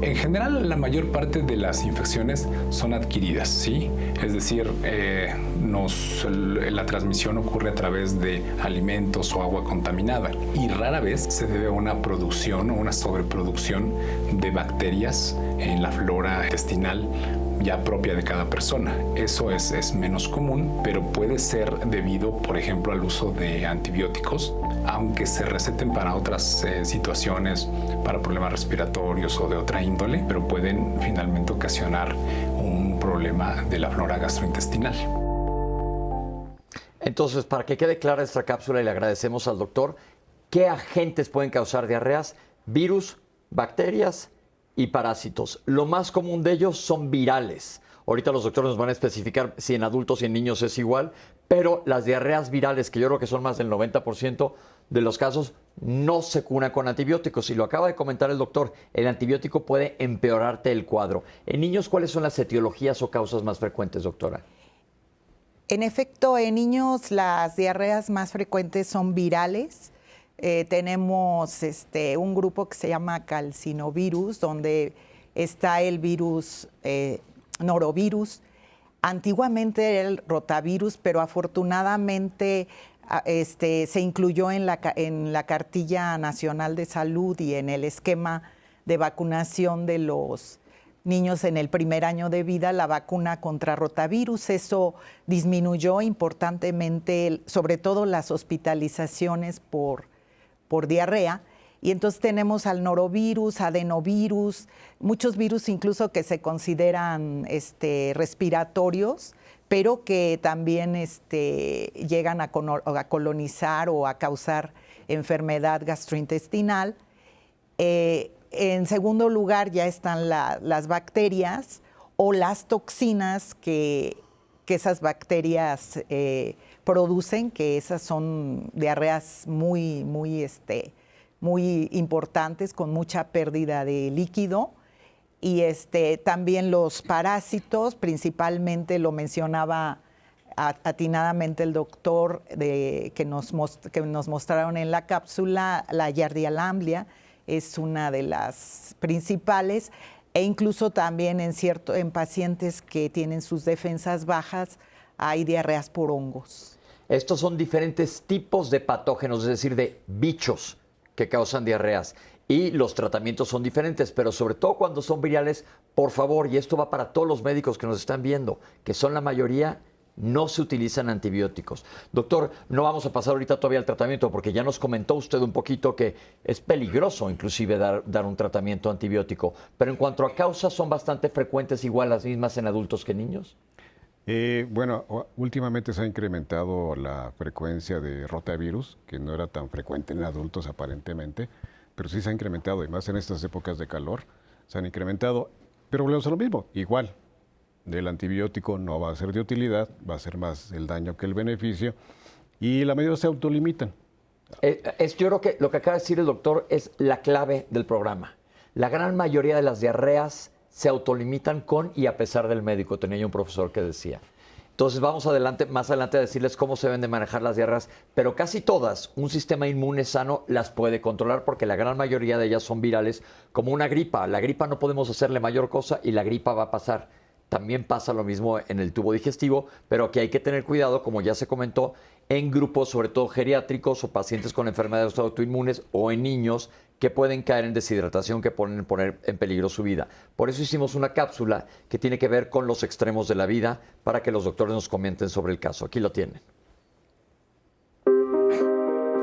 S6: En general, la mayor parte de las infecciones son adquiridas, ¿sí? Es decir, la transmisión ocurre a través de alimentos o agua contaminada y rara vez se debe a una producción o una sobreproducción de bacterias en la flora intestinal ya propia de cada persona. Eso es menos común, pero puede ser debido, por ejemplo, al uso de antibióticos, aunque se receten para otras situaciones, para problemas respiratorios o de otra índole, pero pueden finalmente ocasionar un problema de la flora gastrointestinal.
S2: Entonces, para que quede clara esta cápsula, y le agradecemos al doctor, ¿qué agentes pueden causar diarreas? Virus, bacterias y parásitos. Lo más común de ellos son virales. Ahorita los doctores nos van a especificar si en adultos y en niños es igual, pero las diarreas virales, que yo creo que son más del 90% de los casos, no se curan con antibióticos. Y lo acaba de comentar el doctor, el antibiótico puede empeorarte el cuadro. En niños, ¿cuáles son las etiologías o causas más frecuentes, doctora?
S5: En efecto, en niños las diarreas más frecuentes son virales. Tenemos un grupo que se llama calcinovirus, donde está el virus norovirus. Antiguamente era el rotavirus, pero afortunadamente se incluyó en la Cartilla Nacional de Salud y en el esquema de vacunación de los niños en el primer año de vida, la vacuna contra rotavirus. Eso disminuyó importantemente, sobre todo las hospitalizaciones por diarrea. Y entonces tenemos al norovirus, adenovirus, muchos virus incluso que se consideran respiratorios, pero que también llegan a colonizar o a causar enfermedad gastrointestinal. En segundo lugar ya están las bacterias o las toxinas que esas bacterias producen, que esas son diarreas muy importantes, con mucha pérdida de líquido. Y también los parásitos, principalmente lo mencionaba atinadamente el doctor, que nos mostraron en la cápsula, la Giardia lamblia es una de las principales, e incluso también en pacientes que tienen sus defensas bajas hay diarreas por hongos.
S2: Estos son diferentes tipos de patógenos, es decir, de bichos que causan diarreas. Y los tratamientos son diferentes, pero sobre todo cuando son virales, por favor, y esto va para todos los médicos que nos están viendo, que son la mayoría, no se utilizan antibióticos. Doctor, no vamos a pasar ahorita todavía al tratamiento porque ya nos comentó usted un poquito que es peligroso inclusive dar un tratamiento antibiótico, pero en cuanto a causas, ¿son bastante frecuentes igual las mismas en adultos que en niños?
S4: Bueno, últimamente se ha incrementado la frecuencia de rotavirus, que no era tan frecuente en adultos aparentemente, pero sí se ha incrementado, y más en estas épocas de calor, se han incrementado. Pero volvemos a lo mismo, igual, del antibiótico no va a ser de utilidad, va a ser más el daño que el beneficio, y la mayoría se autolimitan.
S2: Yo creo que lo que acaba de decir el doctor es la clave del programa. La gran mayoría de las diarreas se autolimitan con y a pesar del médico. Tenía yo un profesor que decía. Entonces vamos más adelante a decirles cómo se deben de manejar las diarreas, pero casi todas, un sistema inmune sano las puede controlar porque la gran mayoría de ellas son virales, como una gripa. La gripa no podemos hacerle mayor cosa y la gripa va a pasar. También pasa lo mismo en el tubo digestivo, pero aquí hay que tener cuidado, como ya se comentó, en grupos, sobre todo geriátricos o pacientes con enfermedades autoinmunes o en niños que pueden caer en deshidratación, que pueden poner en peligro su vida. Por eso hicimos una cápsula que tiene que ver con los extremos de la vida para que los doctores nos comenten sobre el caso. Aquí lo tienen.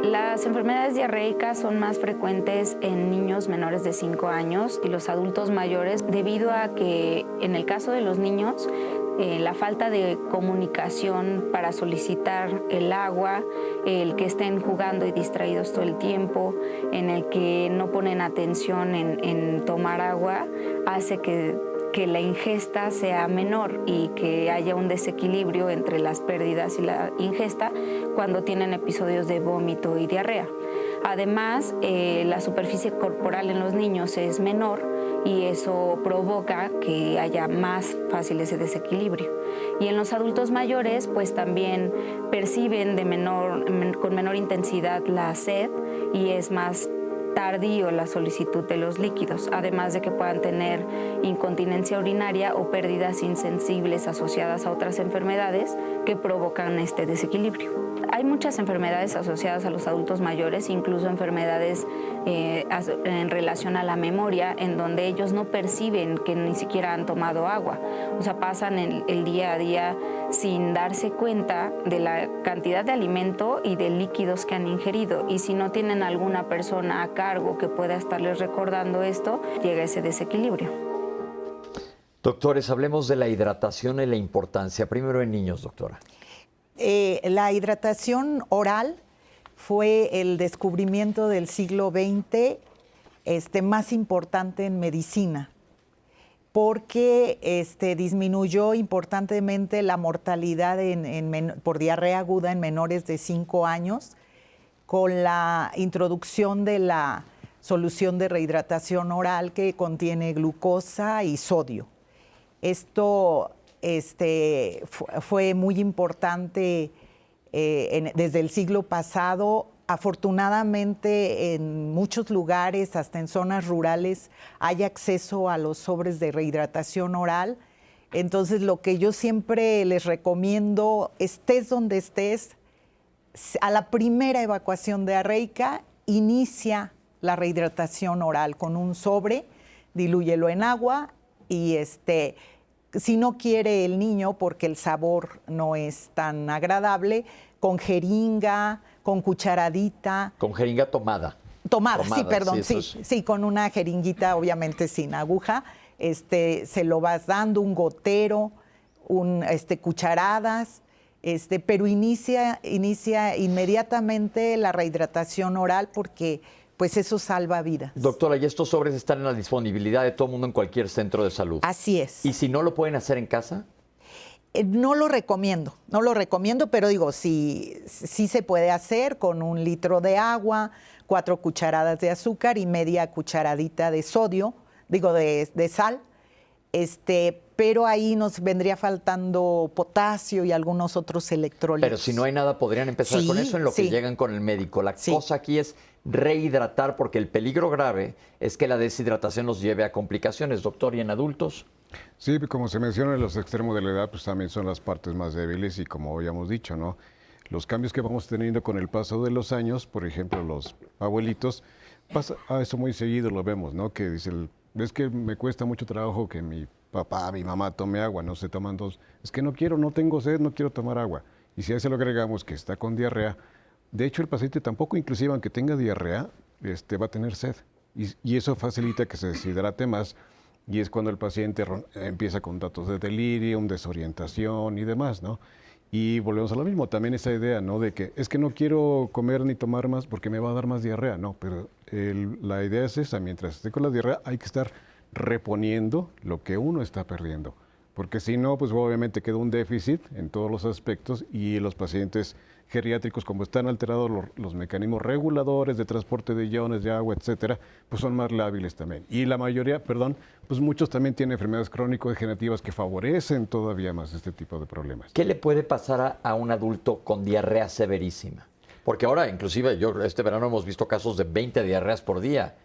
S1: Las enfermedades diarreicas son más frecuentes en niños menores de 5 años y los adultos mayores debido a que en el caso de los niños la falta de comunicación para solicitar el agua, el que estén jugando y distraídos todo el tiempo, en el que no ponen atención en tomar agua, hace que la ingesta sea menor y que haya un desequilibrio entre las pérdidas y la ingesta cuando tienen episodios de vómito y diarrea. Además, la superficie corporal en los niños es menor y eso provoca que haya más fácil ese desequilibrio. Y en los adultos mayores, pues también perciben con menor intensidad la sed y es más tardío la solicitud de los líquidos, además de que puedan tener incontinencia urinaria o pérdidas insensibles asociadas a otras enfermedades que provocan este desequilibrio. Hay muchas enfermedades asociadas a los adultos mayores, incluso enfermedades en relación a la memoria, en donde ellos no perciben que ni siquiera han tomado agua. O sea, pasan el día a día sin darse cuenta de la cantidad de alimento y de líquidos que han ingerido. Y si no tienen alguna persona a cargo que pueda estarles recordando esto, llega ese desequilibrio.
S2: Doctores, hablemos de la hidratación y la importancia. Primero en niños, doctora.
S5: La hidratación oral fue el descubrimiento del siglo XX más importante en medicina, porque disminuyó importantemente la mortalidad por diarrea aguda en menores de 5 años con la introducción de la solución de rehidratación oral que contiene glucosa y sodio. Esto fue muy importante desde el siglo pasado. Afortunadamente, en muchos lugares, hasta en zonas rurales, hay acceso a los sobres de rehidratación oral. Entonces, lo que yo siempre les recomiendo, estés donde estés, a la primera evacuación diarreica, inicia la rehidratación oral con un sobre, dilúyelo en agua y si no quiere el niño, porque el sabor no es tan agradable, con jeringa, con cucharadita.
S2: Con jeringa tomada.
S5: Tomada, sí, perdón, sí, con una jeringuita, obviamente sin aguja, se lo vas dando, un gotero, cucharadas, pero inicia inmediatamente la rehidratación oral porque pues eso salva vidas.
S2: Doctora, ¿y estos sobres están en la disponibilidad de todo el mundo en cualquier centro de salud?
S5: Así es.
S2: ¿Y si no lo pueden hacer en casa?
S5: No lo recomiendo, pero digo, sí se puede hacer con 1 litro de agua, 4 cucharadas de azúcar y media cucharadita de sodio, de sal, pero ahí nos vendría faltando potasio y algunos otros electrolitos.
S2: Pero si no hay nada, podrían empezar con eso en lo que llegan con el médico. La cosa aquí es rehidratar, porque el peligro grave es que la deshidratación nos lleve a complicaciones, doctor, ¿y en adultos?
S4: Sí, como se menciona, en los extremos de la edad, pues también son las partes más débiles y como habíamos dicho, ¿no? Los cambios que vamos teniendo con el paso de los años, por ejemplo, los abuelitos, pasa a eso muy seguido, lo vemos, ¿no? Que dicen, es que me cuesta mucho trabajo que mi papá, mi mamá, tome agua, no se toman 2. Es que no quiero, no tengo sed, no quiero tomar agua. Y si a eso le agregamos que está con diarrea, de hecho el paciente tampoco, inclusive aunque tenga diarrea, va a tener sed. Y eso facilita que se deshidrate más. Y es cuando el paciente empieza con datos de delirium, desorientación y demás, ¿no? Y volvemos a lo mismo, también esa idea, ¿no? De que es que no quiero comer ni tomar más porque me va a dar más diarrea. No, pero la idea es esa, mientras esté con la diarrea hay que estar reponiendo lo que uno está perdiendo. Porque si no, pues obviamente queda un déficit en todos los aspectos y los pacientes geriátricos, como están alterados los mecanismos reguladores de transporte de iones, de agua, etcétera, pues son más lábiles también. Y la mayoría, pues muchos también tienen enfermedades crónico-degenerativas que favorecen todavía más este tipo de problemas.
S2: ¿Qué le puede pasar a un adulto con diarrea severísima? Porque ahora, inclusive, este verano hemos visto casos de 20 diarreas por día.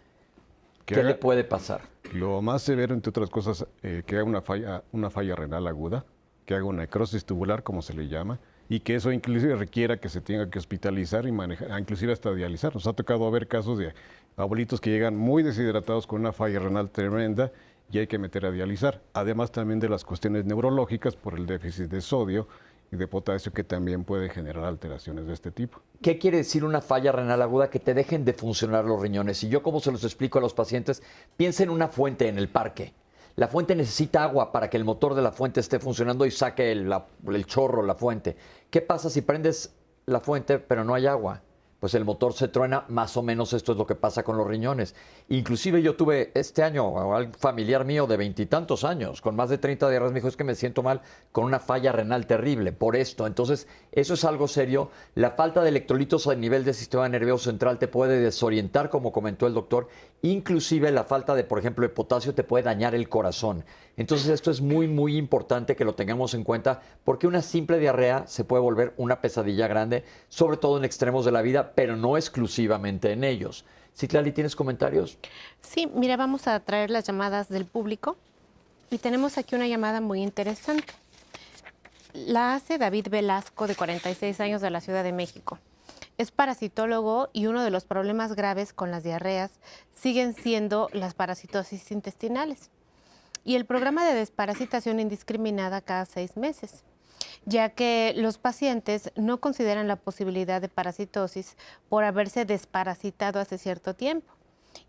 S2: ¿Qué le puede pasar?
S4: Lo más severo, entre otras cosas, que haga una falla renal aguda, que haga una necrosis tubular, como se le llama, y que eso inclusive requiera que se tenga que hospitalizar y manejar, inclusive hasta dializar. Nos ha tocado ver casos de abuelitos que llegan muy deshidratados con una falla renal tremenda y hay que meter a dializar. Además también de las cuestiones neurológicas por el déficit de sodio y de potasio que también puede generar alteraciones de este tipo.
S2: ¿Qué quiere decir una falla renal aguda? Que te dejen de funcionar los riñones. Y yo, como se los explico a los pacientes, piensa en una fuente en el parque. La fuente necesita agua para que el motor de la fuente esté funcionando y saque el chorro, la fuente. ¿Qué pasa si prendes la fuente pero no hay agua? Pues el motor se truena, más o menos esto es lo que pasa con los riñones. Inclusive yo tuve este año a un familiar mío de 20 y tantos años, con más de 30 diarreas, me dijo, es que me siento mal con una falla renal terrible por esto. Entonces, eso es algo serio. La falta de electrolitos a nivel del sistema nervioso central te puede desorientar, como comentó el doctor. Inclusive la falta de, por ejemplo, de potasio te puede dañar el corazón. Entonces, esto es muy, muy importante que lo tengamos en cuenta, porque una simple diarrea se puede volver una pesadilla grande, sobre todo en extremos de la vida, pero no exclusivamente en ellos. Citlali, ¿tienes comentarios?
S3: Sí, mira, vamos a traer las llamadas del público y tenemos aquí una llamada muy interesante. La hace David Velasco, de 46 años, de la Ciudad de México. Es parasitólogo y uno de los problemas graves con las diarreas siguen siendo las parasitosis intestinales y el programa de desparasitación indiscriminada cada 6 meses. Ya que los pacientes no consideran la posibilidad de parasitosis por haberse desparasitado hace cierto tiempo,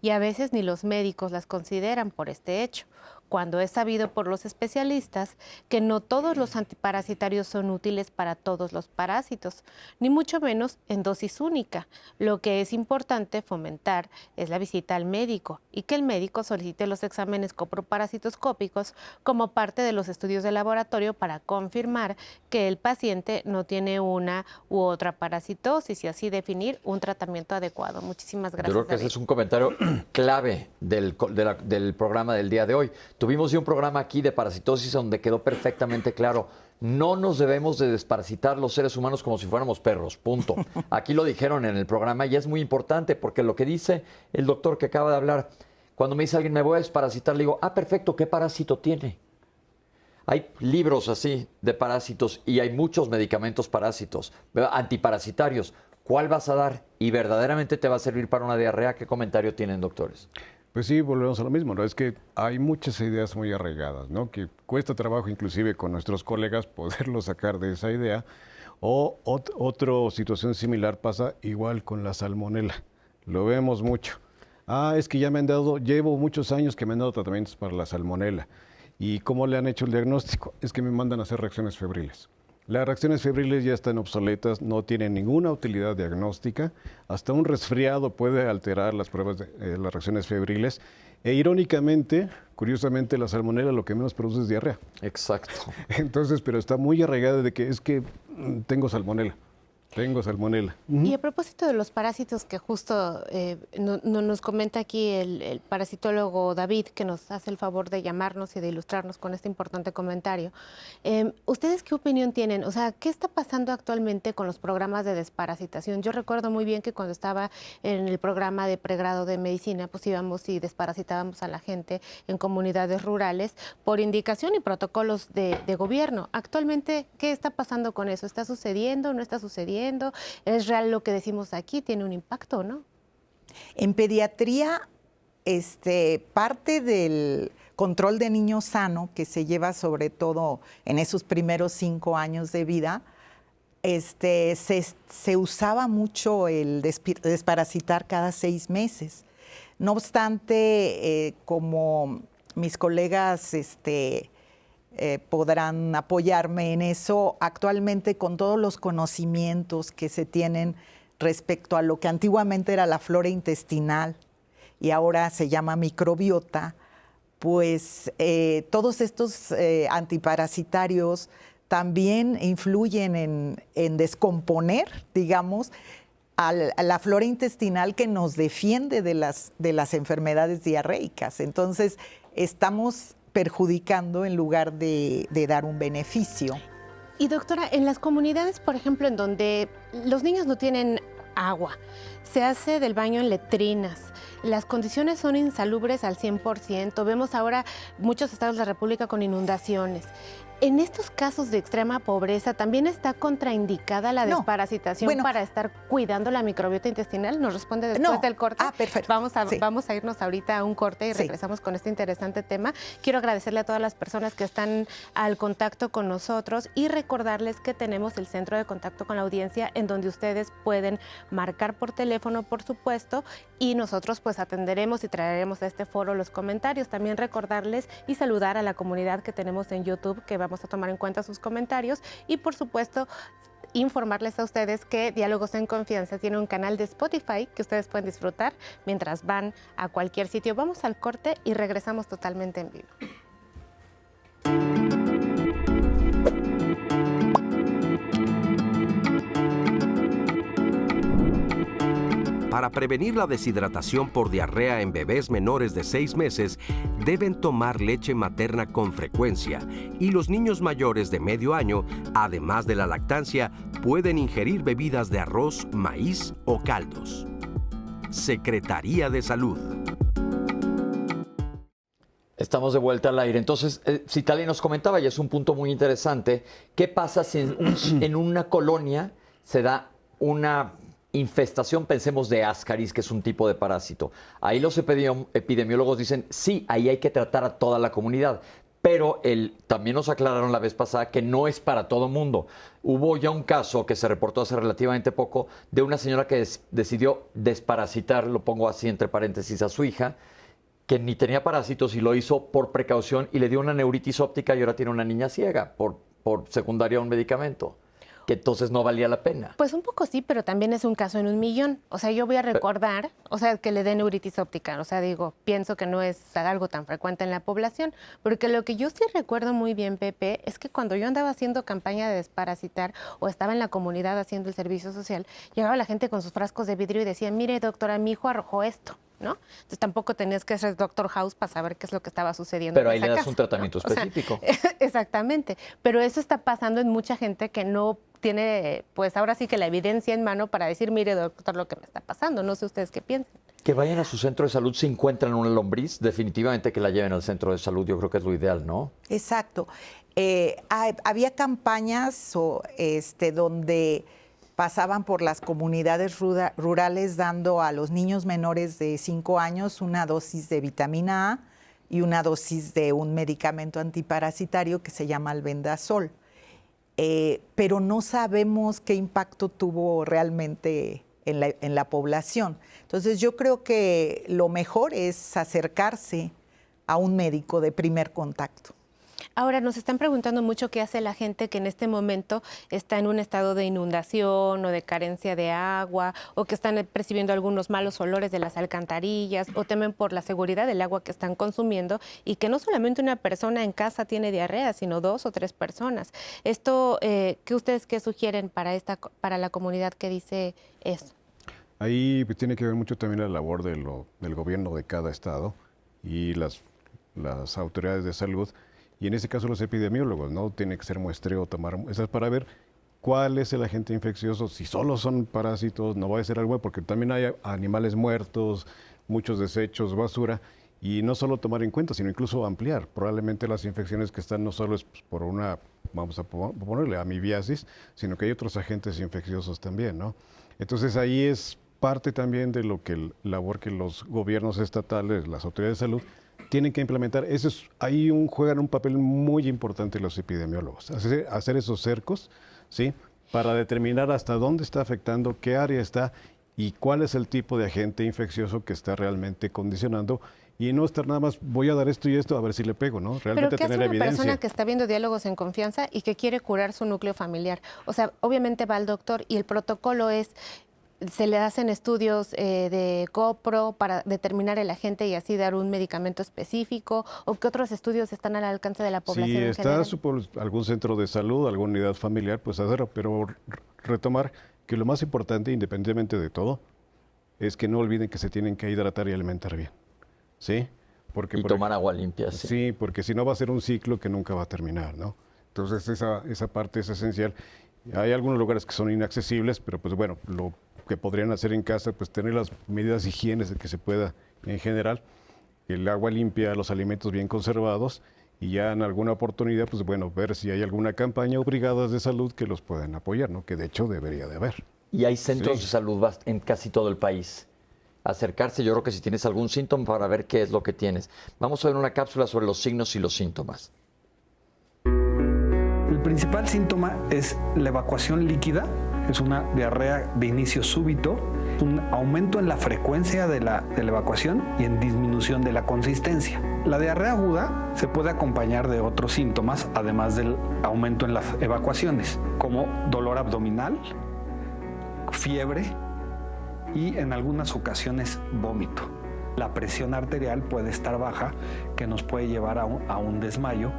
S3: y a veces ni los médicos las consideran por este hecho, cuando es sabido por los especialistas que no todos los antiparasitarios son útiles para todos los parásitos, ni mucho menos en dosis única. Lo que es importante fomentar es la visita al médico y que el médico solicite los exámenes coproparasitoscópicos como parte de los estudios de laboratorio para confirmar que el paciente no tiene una u otra parasitosis y así definir un tratamiento adecuado. Muchísimas gracias.
S2: Yo creo que ese es un comentario clave del programa del día de hoy. Tuvimos ya un programa aquí de parasitosis donde quedó perfectamente claro, no nos debemos de desparasitar los seres humanos como si fuéramos perros, punto. Aquí lo dijeron en el programa y es muy importante porque lo que dice el doctor que acaba de hablar, cuando me dice alguien me voy a desparasitar, le digo, perfecto, ¿qué parásito tiene? Hay libros así de parásitos y hay muchos medicamentos parásitos, antiparasitarios. ¿Cuál vas a dar? ¿Y verdaderamente te va a servir para una diarrea? ¿Qué comentario tienen, doctores?
S4: Pues sí, volvemos a lo mismo, ¿no? Es que hay muchas ideas muy arraigadas, ¿no? Que cuesta trabajo inclusive con nuestros colegas poderlo sacar de esa idea. O otra situación similar pasa igual con la salmonela. Lo vemos mucho. Es que ya llevo muchos años que me han dado tratamientos para la salmonela. ¿Y cómo le han hecho el diagnóstico? Es que me mandan a hacer reacciones febriles. Las reacciones febriles ya están obsoletas, no tienen ninguna utilidad diagnóstica. Hasta un resfriado puede alterar las pruebas de las reacciones febriles. E irónicamente, curiosamente, la salmonela lo que menos produce es diarrea.
S2: Exacto.
S4: Entonces, pero está muy arraigada de que es que tengo salmonela. Tengo salmonela.
S3: Y a propósito de los parásitos que justo nos comenta aquí el parasitólogo David, que nos hace el favor de llamarnos y de ilustrarnos con este importante comentario, ¿ustedes qué opinión tienen? O sea, ¿qué está pasando actualmente con los programas de desparasitación? Yo recuerdo muy bien que cuando estaba en el programa de pregrado de medicina, pues íbamos y desparasitábamos a la gente en comunidades rurales por indicación y protocolos de gobierno. Actualmente, ¿qué está pasando con eso? ¿Está sucediendo? ¿No está sucediendo? ¿Es real lo que decimos aquí? ¿Tiene un impacto, no?
S5: En pediatría, parte del control de niño sano, que se lleva sobre todo en esos primeros 5 años de vida, se usaba mucho el desparasitar cada 6 meses. No obstante, como mis colegas podrán apoyarme en eso, actualmente con todos los conocimientos que se tienen respecto a lo que antiguamente era la flora intestinal y ahora se llama microbiota, pues todos estos antiparasitarios también influyen en descomponer, digamos, a la flora intestinal que nos defiende de las enfermedades diarreicas. Entonces, estamos perjudicando en lugar de dar un beneficio.
S3: Y doctora, en las comunidades, por ejemplo, en donde los niños no tienen agua, se hace del baño en letrinas, las condiciones son insalubres al 100%, vemos ahora muchos estados de la República con inundaciones. En estos casos de extrema pobreza, ¿también está contraindicada la desparasitación para estar cuidando la microbiota intestinal? ¿Nos responde después del corte?
S5: Perfecto.
S3: Vamos a irnos ahorita a un corte y regresamos con este interesante tema. Quiero agradecerle a todas las personas que están al contacto con nosotros y recordarles que tenemos el centro de contacto con la audiencia en donde ustedes pueden marcar por teléfono, por supuesto, y nosotros pues atenderemos y traeremos a este foro los comentarios. También recordarles y saludar a la comunidad que tenemos en YouTube, que vamos a tomar en cuenta sus comentarios y por supuesto informarles a ustedes que Diálogos en Confianza tiene un canal de Spotify que ustedes pueden disfrutar mientras van a cualquier sitio. Vamos al corte y regresamos totalmente en vivo.
S7: Para prevenir la deshidratación por diarrea en bebés menores de 6 meses, deben tomar leche materna con frecuencia y los niños mayores de medio año, además de la lactancia, pueden ingerir bebidas de arroz, maíz o caldos. Secretaría de Salud.
S2: Estamos de vuelta al aire. Entonces, Citlali nos comentaba, y es un punto muy interesante, ¿qué pasa si en una colonia se da una infestación, pensemos, de Ascaris, que es un tipo de parásito? Ahí los epidemiólogos dicen, sí, ahí hay que tratar a toda la comunidad. Pero también nos aclararon la vez pasada que no es para todo mundo. Hubo ya un caso que se reportó hace relativamente poco de una señora que decidió desparasitar, lo pongo así entre paréntesis, a su hija, que ni tenía parásitos y lo hizo por precaución y le dio una neuritis óptica y ahora tiene una niña ciega por secundaria a un medicamento, que entonces no valía la pena.
S3: Pues un poco sí, pero también es un caso en 1,000,000. O sea, yo voy a recordar, que le den neuritis óptica. O sea, pienso que no es algo tan frecuente en la población, porque lo que yo sí recuerdo muy bien, Pepe, es que cuando yo andaba haciendo campaña de desparasitar o estaba en la comunidad haciendo el servicio social, llegaba la gente con sus frascos de vidrio y decía, mire, doctora, mi hijo arrojó esto, ¿no? Entonces tampoco tenías que ser Doctor House para saber qué es lo que estaba sucediendo.
S2: Pero ahí le das un tratamiento específico.
S3: O sea, exactamente. Pero eso está pasando en mucha gente que no tiene, pues ahora sí que la evidencia en mano para decir, mire, doctor, lo que me está pasando. No sé ustedes qué piensan.
S2: Que vayan a su centro de salud si encuentran una lombriz, definitivamente que la lleven al centro de salud. Yo creo que es lo ideal, ¿no?
S5: Exacto. Había campañas donde pasaban por las comunidades rurales dando a los niños menores de 5 años una dosis de vitamina A y una dosis de un medicamento antiparasitario que se llama albendazol. Pero no sabemos qué impacto tuvo realmente en la población. Entonces yo creo que lo mejor es acercarse a un médico de primer contacto.
S3: Ahora, nos están preguntando mucho qué hace la gente que en este momento está en un estado de inundación o de carencia de agua o que están percibiendo algunos malos olores de las alcantarillas o temen por la seguridad del agua que están consumiendo y que no solamente una persona en casa tiene diarrea, sino 2 o 3 personas. Esto, ¿qué ustedes sugieren para la comunidad que dice eso?
S4: Ahí tiene que ver mucho también la labor del gobierno de cada estado y las autoridades de salud. Y en este caso los epidemiólogos, ¿no? Tiene que ser muestreo, tomar muestras para ver cuál es el agente infeccioso. Si solo son parásitos, no va a ser algo, porque también hay animales muertos, muchos desechos, basura. Y no solo tomar en cuenta, sino incluso ampliar. Probablemente las infecciones que están no solo es por una, vamos a ponerle amibiasis, sino que hay otros agentes infecciosos también, ¿no? Entonces ahí es parte también de lo que labor que los gobiernos estatales, las autoridades de salud, tienen que implementar. Juegan un papel muy importante los epidemiólogos, hacer esos cercos, ¿sí? Para determinar hasta dónde está afectando, qué área está y cuál es el tipo de agente infeccioso que está realmente condicionando, y no estar nada más, voy a dar esto y esto a ver si le pego, ¿no? Realmente
S3: ¿Pero qué hace
S4: tener
S3: una
S4: evidencia.
S3: persona que está viendo Diálogos en Confianza y que quiere curar su núcleo familiar? O sea, obviamente va al doctor y el protocolo es, se le hacen estudios de copro para determinar el agente y así dar un medicamento específico, o qué otros estudios están al alcance de la población
S4: Si
S3: en
S4: está
S3: general?
S4: algún centro de salud, alguna unidad familiar, pues hacerlo, pero retomar que lo más importante, independientemente de todo, es que no olviden que se tienen que hidratar y alimentar bien, ¿sí? Porque,
S2: Y tomar agua limpia, sí.
S4: Sí, porque si no va a ser un ciclo que nunca va a terminar, ¿no? Entonces esa parte es esencial. Hay algunos lugares que son inaccesibles, pero pues bueno, lo que podrían hacer en casa, pues tener las medidas de higiene que se pueda en general, el agua limpia, los alimentos bien conservados, y ya en alguna oportunidad, pues bueno, ver si hay alguna campaña o brigadas de salud que los puedan apoyar, ¿no? Que de hecho debería de haber.
S2: Y hay centros
S4: Sí.
S2: de salud en casi todo el país. Acercarse, yo creo que si tienes algún síntoma para ver qué es lo que tienes. Vamos a ver una cápsula sobre los signos y los síntomas.
S8: El principal síntoma es la evacuación líquida, es una diarrea de inicio súbito, un aumento en la frecuencia de la evacuación y en disminución de la consistencia. La diarrea aguda se puede acompañar de otros síntomas, además del aumento en las evacuaciones, como dolor abdominal, fiebre y en algunas ocasiones vómito. La presión arterial puede estar baja, que nos puede llevar a un desmayo.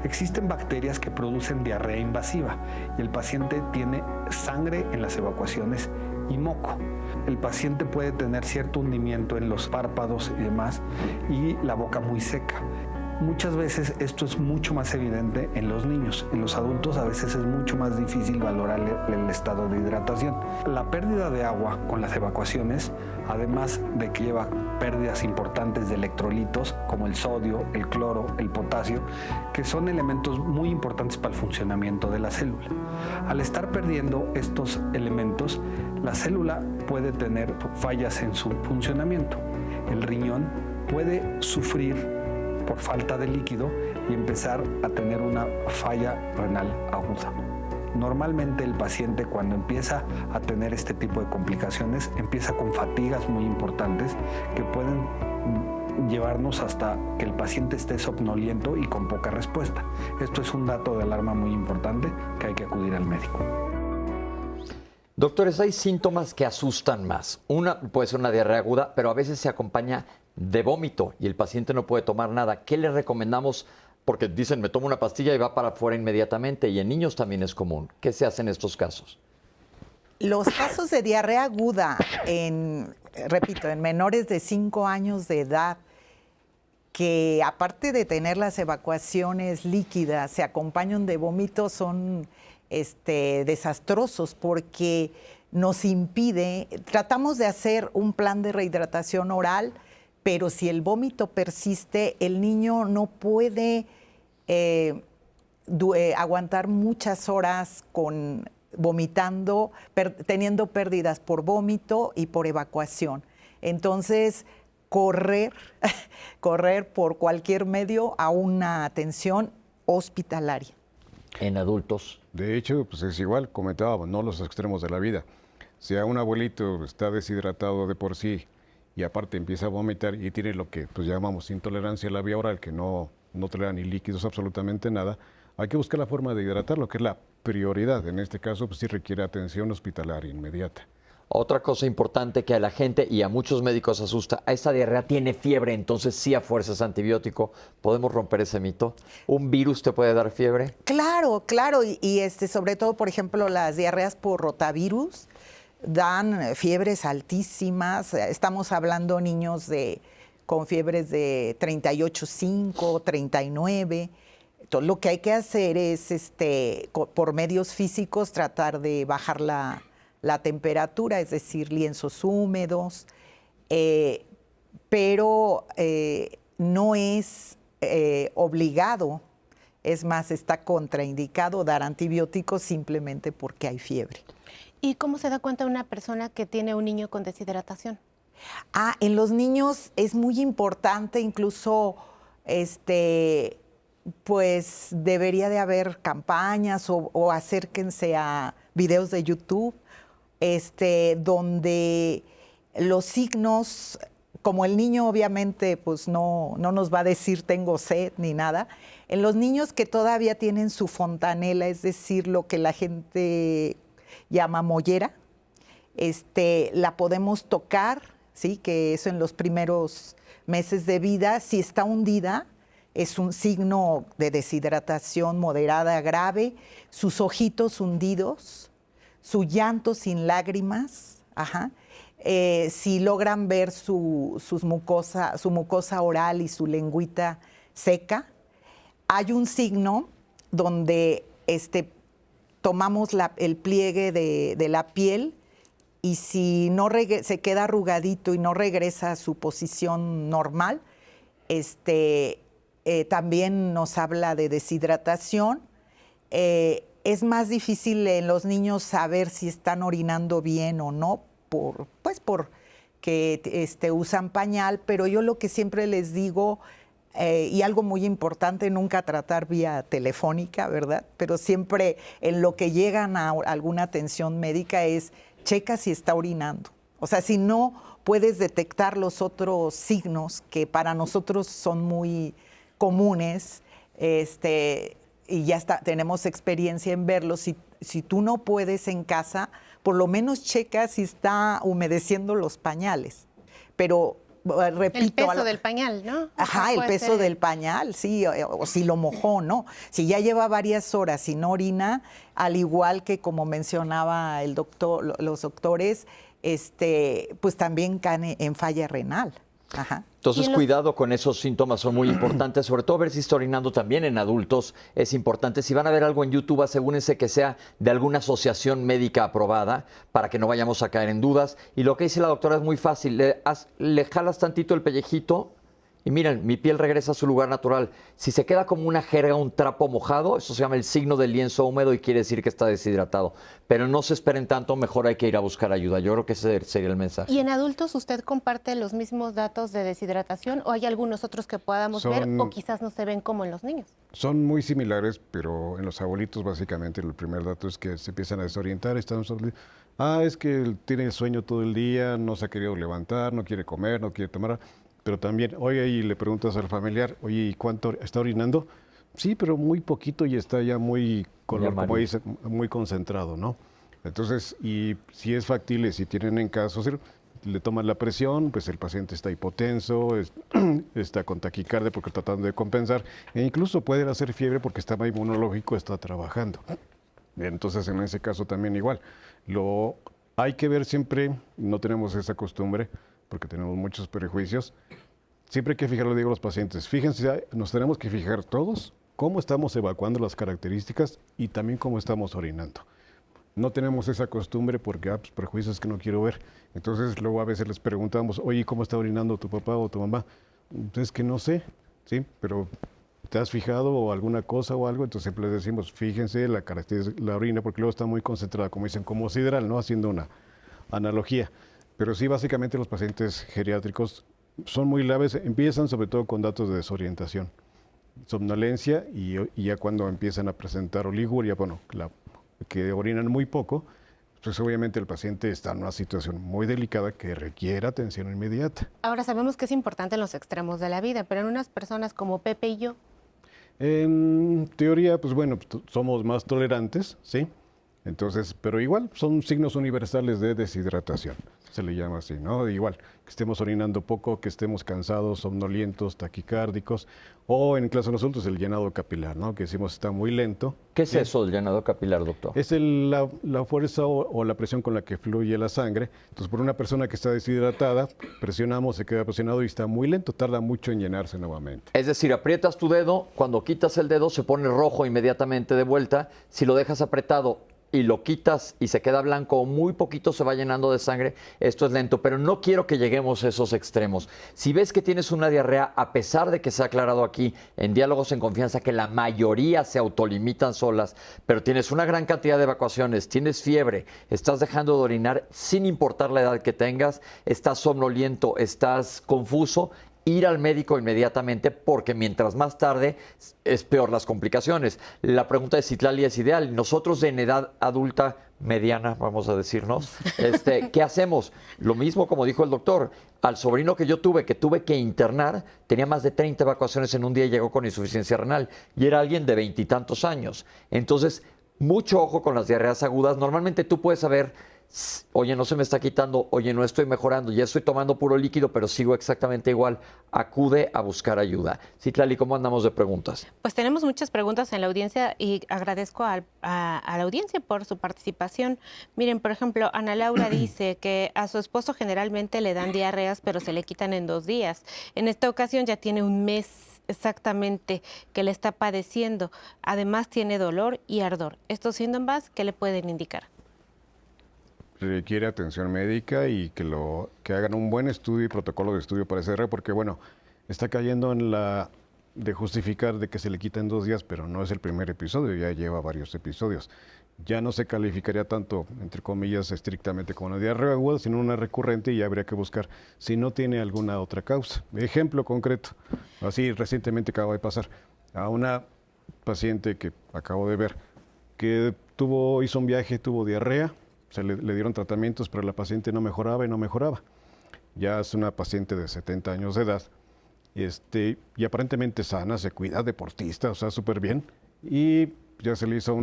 S8: Existen bacterias que producen diarrea invasiva y el paciente tiene sangre en las evacuaciones y moco. El paciente puede tener cierto hundimiento en los párpados y demás, y la boca muy seca. Muchas veces esto es mucho más evidente en los niños. En los adultos a veces es mucho más difícil valorar el estado de hidratación. La pérdida de agua con las evacuaciones, además de que lleva pérdidas importantes de electrolitos como el sodio, el cloro, el potasio, que son elementos muy importantes para el funcionamiento de la célula. Al estar perdiendo estos elementos, la célula puede tener fallas en su funcionamiento. El riñón puede sufrir por falta de líquido y empezar a tener una falla renal aguda. Normalmente el paciente, cuando empieza a tener este tipo de complicaciones, empieza con fatigas muy importantes que pueden llevarnos hasta que el paciente esté somnoliento y con poca respuesta. Esto es un dato de alarma muy importante que hay que acudir al médico.
S2: Doctores, hay síntomas que asustan más. Una puede ser una diarrea aguda, pero a veces se acompaña de vómito y el paciente no puede tomar nada. ¿Qué le recomendamos? Porque dicen, me tomo una pastilla y va para afuera inmediatamente, y en niños también es común. ¿Qué se hace en estos casos?
S5: Los casos de diarrea aguda, repito, en menores de 5 años de edad, que aparte de tener las evacuaciones líquidas, se acompañan de vómitos, son desastrosos porque nos impide, tratamos de hacer un plan de rehidratación oral, pero si el vómito persiste, el niño no puede aguantar muchas horas vomitando, teniendo pérdidas por vómito y por evacuación. Entonces, correr por cualquier medio a una atención hospitalaria.
S2: En adultos.
S4: De hecho, pues es igual, comentábamos, no los extremos de la vida. Si a un abuelito está deshidratado de por sí y aparte empieza a vomitar y tiene lo que pues llamamos intolerancia a la vía oral, que no tolera ni líquidos, absolutamente nada, hay que buscar la forma de hidratarlo, que es la prioridad. En este caso, pues sí requiere atención hospitalaria inmediata.
S2: Otra cosa importante que a la gente y a muchos médicos asusta, a esta diarrea tiene fiebre, entonces sí a fuerzas antibiótico. ¿Podemos romper ese mito? ¿Un virus te puede dar fiebre?
S5: Claro, y sobre todo, por ejemplo, las diarreas por rotavirus dan fiebres altísimas. Estamos hablando niños con fiebres de 38,5, 39. Entonces, lo que hay que hacer es, por medios físicos, tratar de bajar la temperatura, es decir, lienzos húmedos, pero no es obligado, es más, está contraindicado dar antibióticos simplemente porque hay fiebre.
S3: ¿Y cómo se da cuenta una persona que tiene un niño con deshidratación?
S5: En los niños es muy importante incluso pues debería de haber campañas o acérquense a videos de YouTube, donde los signos, como el niño obviamente pues no nos va a decir tengo sed ni nada, en los niños que todavía tienen su fontanela, es decir, lo que la gente llama mollera, la podemos tocar, ¿sí? Que eso en los primeros meses de vida, si está hundida, es un signo de deshidratación moderada grave, sus ojitos hundidos, su llanto sin lágrimas, si logran ver su mucosa oral y su lengüita seca. Hay un signo donde tomamos el pliegue de la piel y si no se queda arrugadito y no regresa a su posición normal, también nos habla de deshidratación. Es más difícil en los niños saber si están orinando bien o no, porque usan pañal, pero yo lo que siempre les digo, y algo muy importante, nunca tratar vía telefónica, ¿verdad? Pero siempre en lo que llegan a alguna atención médica es, checa si está orinando. O sea, si no puedes detectar los otros signos que para nosotros son muy comunes, y ya tenemos experiencia en verlos, si tú no puedes en casa, por lo menos checa si está humedeciendo los pañales. Pero repito,
S3: el peso del pañal, ¿no?
S5: Ajá, el peso del pañal, sí, o si lo mojó, ¿no? Si ya lleva varias horas y no orina, al igual que como mencionaba los doctores, pues también cae en falla renal. Ajá.
S2: Entonces, cuidado con esos síntomas, son muy importantes, sobre todo ver si está orinando también en adultos, es importante. Si van a ver algo en YouTube, asegúrense que sea de alguna asociación médica aprobada para que no vayamos a caer en dudas. Y lo que dice la doctora es muy fácil, le jalas tantito el pellejito y miren, mi piel regresa a su lugar natural. Si se queda como una jerga, un trapo mojado, eso se llama el signo del lienzo húmedo y quiere decir que está deshidratado. Pero no se esperen tanto, mejor hay que ir a buscar ayuda. Yo creo que ese sería el mensaje.
S3: ¿Y en adultos usted comparte los mismos datos de deshidratación o hay algunos otros que podamos ver o quizás no se ven como en los niños?
S4: Son muy similares, pero en los abuelitos básicamente el primer dato es que se empiezan a desorientar. Es que tiene sueño todo el día, no se ha querido levantar, no quiere comer, no quiere tomar. Pero también, oye, y le preguntas al familiar, oye, ¿y cuánto está orinando? Sí, pero muy poquito y está ya muy color, como dice, muy concentrado, ¿no? Entonces, y si es factible, si tienen en caso, le toman la presión, pues el paciente está hipotenso, está con taquicardia porque está tratando de compensar, e incluso puede hacer fiebre porque el sistema inmunológico está trabajando. Entonces, en ese caso también igual. Hay que ver siempre, no tenemos esa costumbre, porque tenemos muchos prejuicios. Siempre hay que fijarlo, digo a los pacientes, fíjense, nos tenemos que fijar todos cómo estamos evacuando las características y también cómo estamos orinando. No tenemos esa costumbre porque, pues, prejuicios que no quiero ver. Entonces, luego a veces les preguntamos, oye, ¿cómo está orinando tu papá o tu mamá? Es que no sé, ¿sí? Pero ¿te has fijado o alguna cosa o algo? Entonces siempre les decimos, fíjense la orina, porque luego está muy concentrada, como dicen, como sidral, ¿no? Haciendo una analogía. Pero sí, básicamente los pacientes geriátricos son muy leves, empiezan sobre todo con datos de desorientación, somnolencia y ya cuando empiezan a presentar oliguria, bueno, que orinan muy poco, pues obviamente el paciente está en una situación muy delicada que requiere atención inmediata.
S3: Ahora sabemos que es importante en los extremos de la vida, pero en unas personas como Pepe y yo.
S4: En teoría, pues bueno, somos más tolerantes, ¿sí? Entonces, pero igual son signos universales de deshidratación, se le llama así, ¿no? Igual, que estemos orinando poco, que estemos cansados, somnolientos, taquicárdicos, o en el caso de nosotros el llenado capilar, ¿no? Que decimos está muy lento.
S2: ¿Qué es eso del llenado capilar, doctor?
S4: Es la fuerza o la presión con la que fluye la sangre. Entonces, por una persona que está deshidratada, presionamos, se queda presionado y está muy lento, tarda mucho en llenarse nuevamente.
S2: Es decir, aprietas tu dedo, cuando quitas el dedo se pone rojo inmediatamente de vuelta. Si lo dejas apretado y lo quitas y se queda blanco, muy poquito se va llenando de sangre, esto es lento, pero no quiero que lleguemos a esos extremos. Si ves que tienes una diarrea, a pesar de que se ha aclarado aquí en Diálogos en Confianza que la mayoría se autolimitan solas, pero tienes una gran cantidad de evacuaciones, tienes fiebre, estás dejando de orinar sin importar la edad que tengas, estás somnoliento, estás confuso, ir al médico inmediatamente porque mientras más tarde es peor las complicaciones. La pregunta de Citlali es ideal. Nosotros en edad adulta mediana, vamos a decirnos, ¿qué hacemos? Lo mismo como dijo el doctor. Al sobrino que yo tuve, que tuve que internar, tenía más de 30 evacuaciones en un día y llegó con insuficiencia renal. Y era alguien de 20 y tantos años. Entonces, mucho ojo con las diarreas agudas. Normalmente tú puedes saber, oye, no se me está quitando, oye, no estoy mejorando, ya estoy tomando puro líquido, pero sigo exactamente igual. Acude a buscar ayuda. Citlali, ¿cómo andamos de preguntas?
S3: Pues tenemos muchas preguntas en la audiencia y agradezco a la audiencia por su participación. Miren, por ejemplo, Ana Laura dice que a su esposo generalmente le dan diarreas, pero se le quitan en 2 días. En esta ocasión ya tiene 1 mes exactamente que le está padeciendo. Además tiene dolor y ardor. ¿Estos síntomas qué le pueden indicar?
S4: Requiere atención médica y que hagan un buen estudio y protocolo de estudio para esa diarrea, porque bueno, está cayendo en la de justificar de que se le quita en 2 días, pero no es el primer episodio, ya lleva varios episodios. Ya no se calificaría tanto, entre comillas, estrictamente como una diarrea aguda, sino una recurrente, y ya habría que buscar si no tiene alguna otra causa. Ejemplo concreto, así recientemente acaba de pasar a una paciente que acabo de ver, que hizo un viaje, tuvo diarrea, le dieron tratamientos, pero la paciente no mejoraba y no mejoraba. Ya es una paciente de 70 años de edad, y aparentemente sana, se cuida, deportista, o sea, súper bien. Y ya se le hizo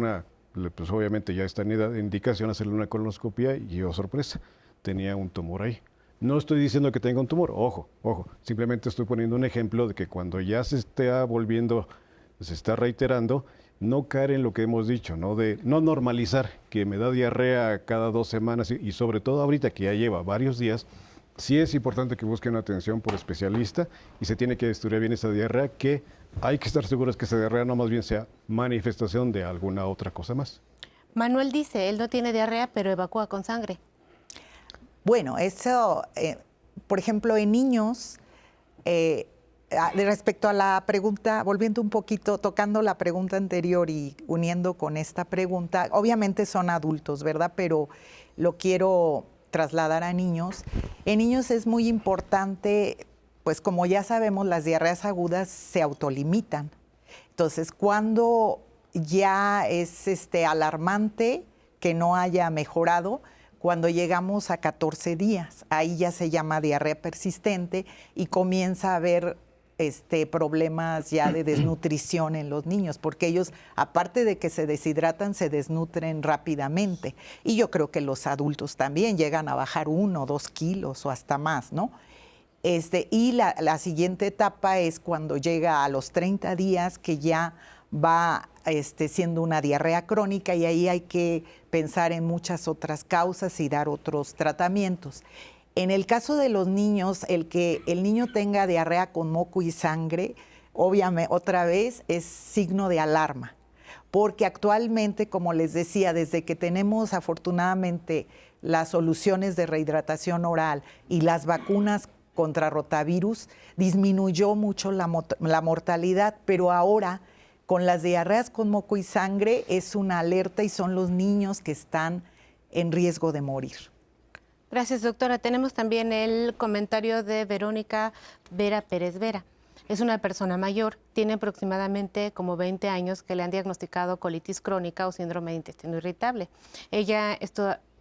S4: pues obviamente ya está en indicación hacerle una colonoscopia y, oh sorpresa, tenía un tumor ahí. No estoy diciendo que tenga un tumor, ojo, simplemente estoy poniendo un ejemplo de que cuando ya se está volviendo, se está reiterando, no caer en lo que hemos dicho, ¿no? De no normalizar que me da diarrea cada 2 semanas y sobre todo ahorita que ya lleva varios días, sí es importante que busquen atención por especialista y se tiene que estudiar bien esa diarrea, que hay que estar seguros que esa diarrea no más bien sea manifestación de alguna otra cosa más.
S3: Manuel dice, él no tiene diarrea, pero evacúa con sangre.
S5: Bueno, eso, por ejemplo, en niños, respecto a la pregunta, volviendo un poquito, tocando la pregunta anterior y uniendo con esta pregunta, obviamente son adultos, ¿verdad? Pero lo quiero trasladar a niños. En niños es muy importante, pues como ya sabemos, las diarreas agudas se autolimitan. Entonces, cuando ya es alarmante que no haya mejorado, cuando llegamos a 14 días, ahí ya se llama diarrea persistente y comienza a haber problemas ya de desnutrición en los niños, porque ellos, aparte de que se deshidratan, se desnutren rápidamente. Y yo creo que los adultos también llegan a bajar 1 o 2 kilos o hasta más, ¿no? Y la siguiente etapa es cuando llega a los 30 días, que ya va siendo una diarrea crónica, y ahí hay que pensar en muchas otras causas y dar otros tratamientos. En el caso de los niños, el que el niño tenga diarrea con moco y sangre, obviamente, otra vez, es signo de alarma. Porque actualmente, como les decía, desde que tenemos afortunadamente las soluciones de rehidratación oral y las vacunas contra rotavirus, disminuyó mucho la mortalidad, pero ahora con las diarreas con moco y sangre es una alerta y son los niños que están en riesgo de morir.
S3: Gracias, doctora. Tenemos también el comentario de Verónica Vera Pérez Vera. Es una persona mayor, tiene aproximadamente como 20 años, que le han diagnosticado colitis crónica o síndrome de intestino irritable. Ella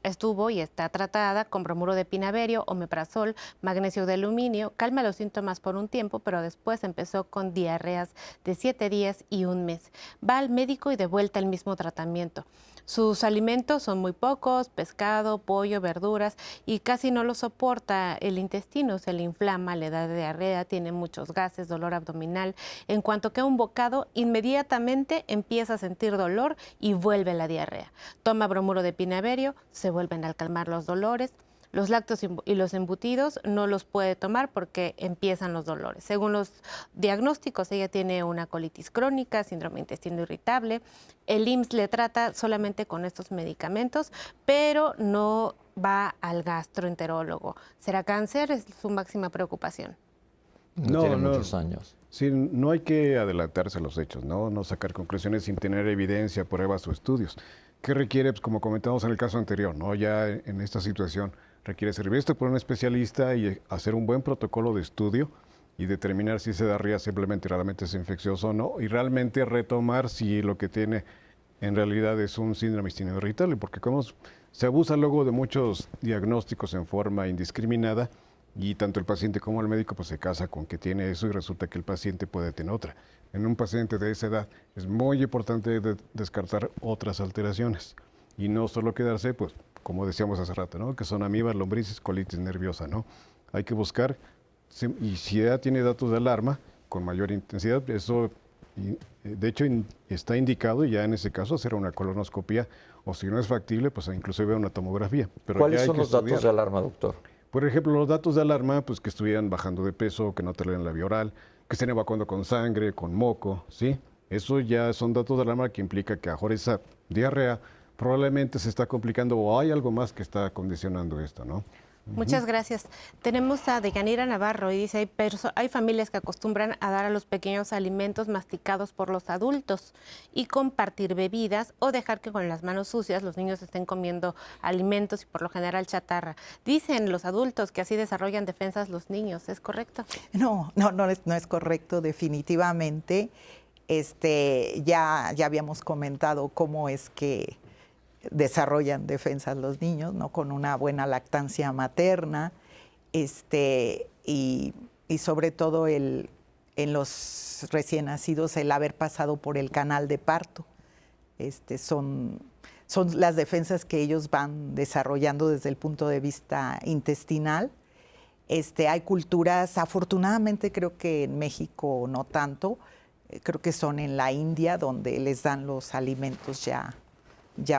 S3: estuvo y está tratada con bromuro de pinaverio, omeprazol, magnesio de aluminio, calma los síntomas por un tiempo, pero después empezó con diarreas de 7 días y 1 mes. Va al médico y de vuelta al mismo tratamiento. Sus alimentos son muy pocos, pescado, pollo, verduras, y casi no lo soporta el intestino, se le inflama, le da diarrea, tiene muchos gases, dolor abdominal. En cuanto que un bocado, inmediatamente empieza a sentir dolor y vuelve la diarrea. Toma bromuro de pinaverio, se vuelven a calmar los dolores. Los lácteos y los embutidos no los puede tomar porque empiezan los dolores. Según los diagnósticos, ella tiene una colitis crónica, síndrome de intestino irritable. El IMSS le trata solamente con estos medicamentos, pero no va al gastroenterólogo. ¿Será cáncer? Es su máxima preocupación.
S2: No tiene muchos años.
S4: Sí, no hay que adelantarse a los hechos, no sacar conclusiones sin tener evidencia, pruebas o estudios. ¿Qué requiere? Pues como comentamos en el caso anterior, ¿no? Ya en esta situación requiere ser visto por un especialista y hacer un buen protocolo de estudio y determinar si esa diarrea simplemente realmente es infeccioso o no, y realmente retomar si lo que tiene en realidad es un síndrome intestinal irritable, porque como se abusa luego de muchos diagnósticos en forma indiscriminada, y tanto el paciente como el médico pues se casa con que tiene eso y resulta que el paciente puede tener otra. En un paciente de esa edad es muy importante descartar otras alteraciones y no solo quedarse, pues como decíamos hace rato, ¿no? Que son amibas, lombrices, colitis nerviosa, ¿no? Hay que buscar, y si ya tiene datos de alarma con mayor intensidad, eso de hecho está indicado ya en ese caso hacer una colonoscopia, o si no es factible, pues inclusive una tomografía. Pero
S2: ¿Cuáles
S4: ya hay
S2: son
S4: que
S2: los datos
S4: estudiar.
S2: de alarma, doctor?
S4: Por ejemplo, los datos de alarma, pues que estuvieran bajando de peso, que no toleren la vía oral, que estén evacuando con sangre, con moco, ¿sí? Eso ya son datos de alarma que implica que ahora esa diarrea probablemente se está complicando o hay algo más que está condicionando esto, ¿no?
S3: Muchas gracias. Tenemos a Deyanira Navarro y dice, hay familias que acostumbran a dar a los pequeños alimentos masticados por los adultos y compartir bebidas o dejar que con las manos sucias los niños estén comiendo alimentos y por lo general chatarra. Dicen los adultos que así desarrollan defensas los niños, ¿es correcto?
S5: No es correcto definitivamente. Ya habíamos comentado cómo es que desarrollan defensas los niños, ¿no? Con una buena lactancia materna, y sobre todo en los recién nacidos el haber pasado por el canal de parto. Son las defensas que ellos van desarrollando desde el punto de vista intestinal. Hay culturas, afortunadamente creo que en México no tanto, creo que son en la India donde les dan los alimentos ya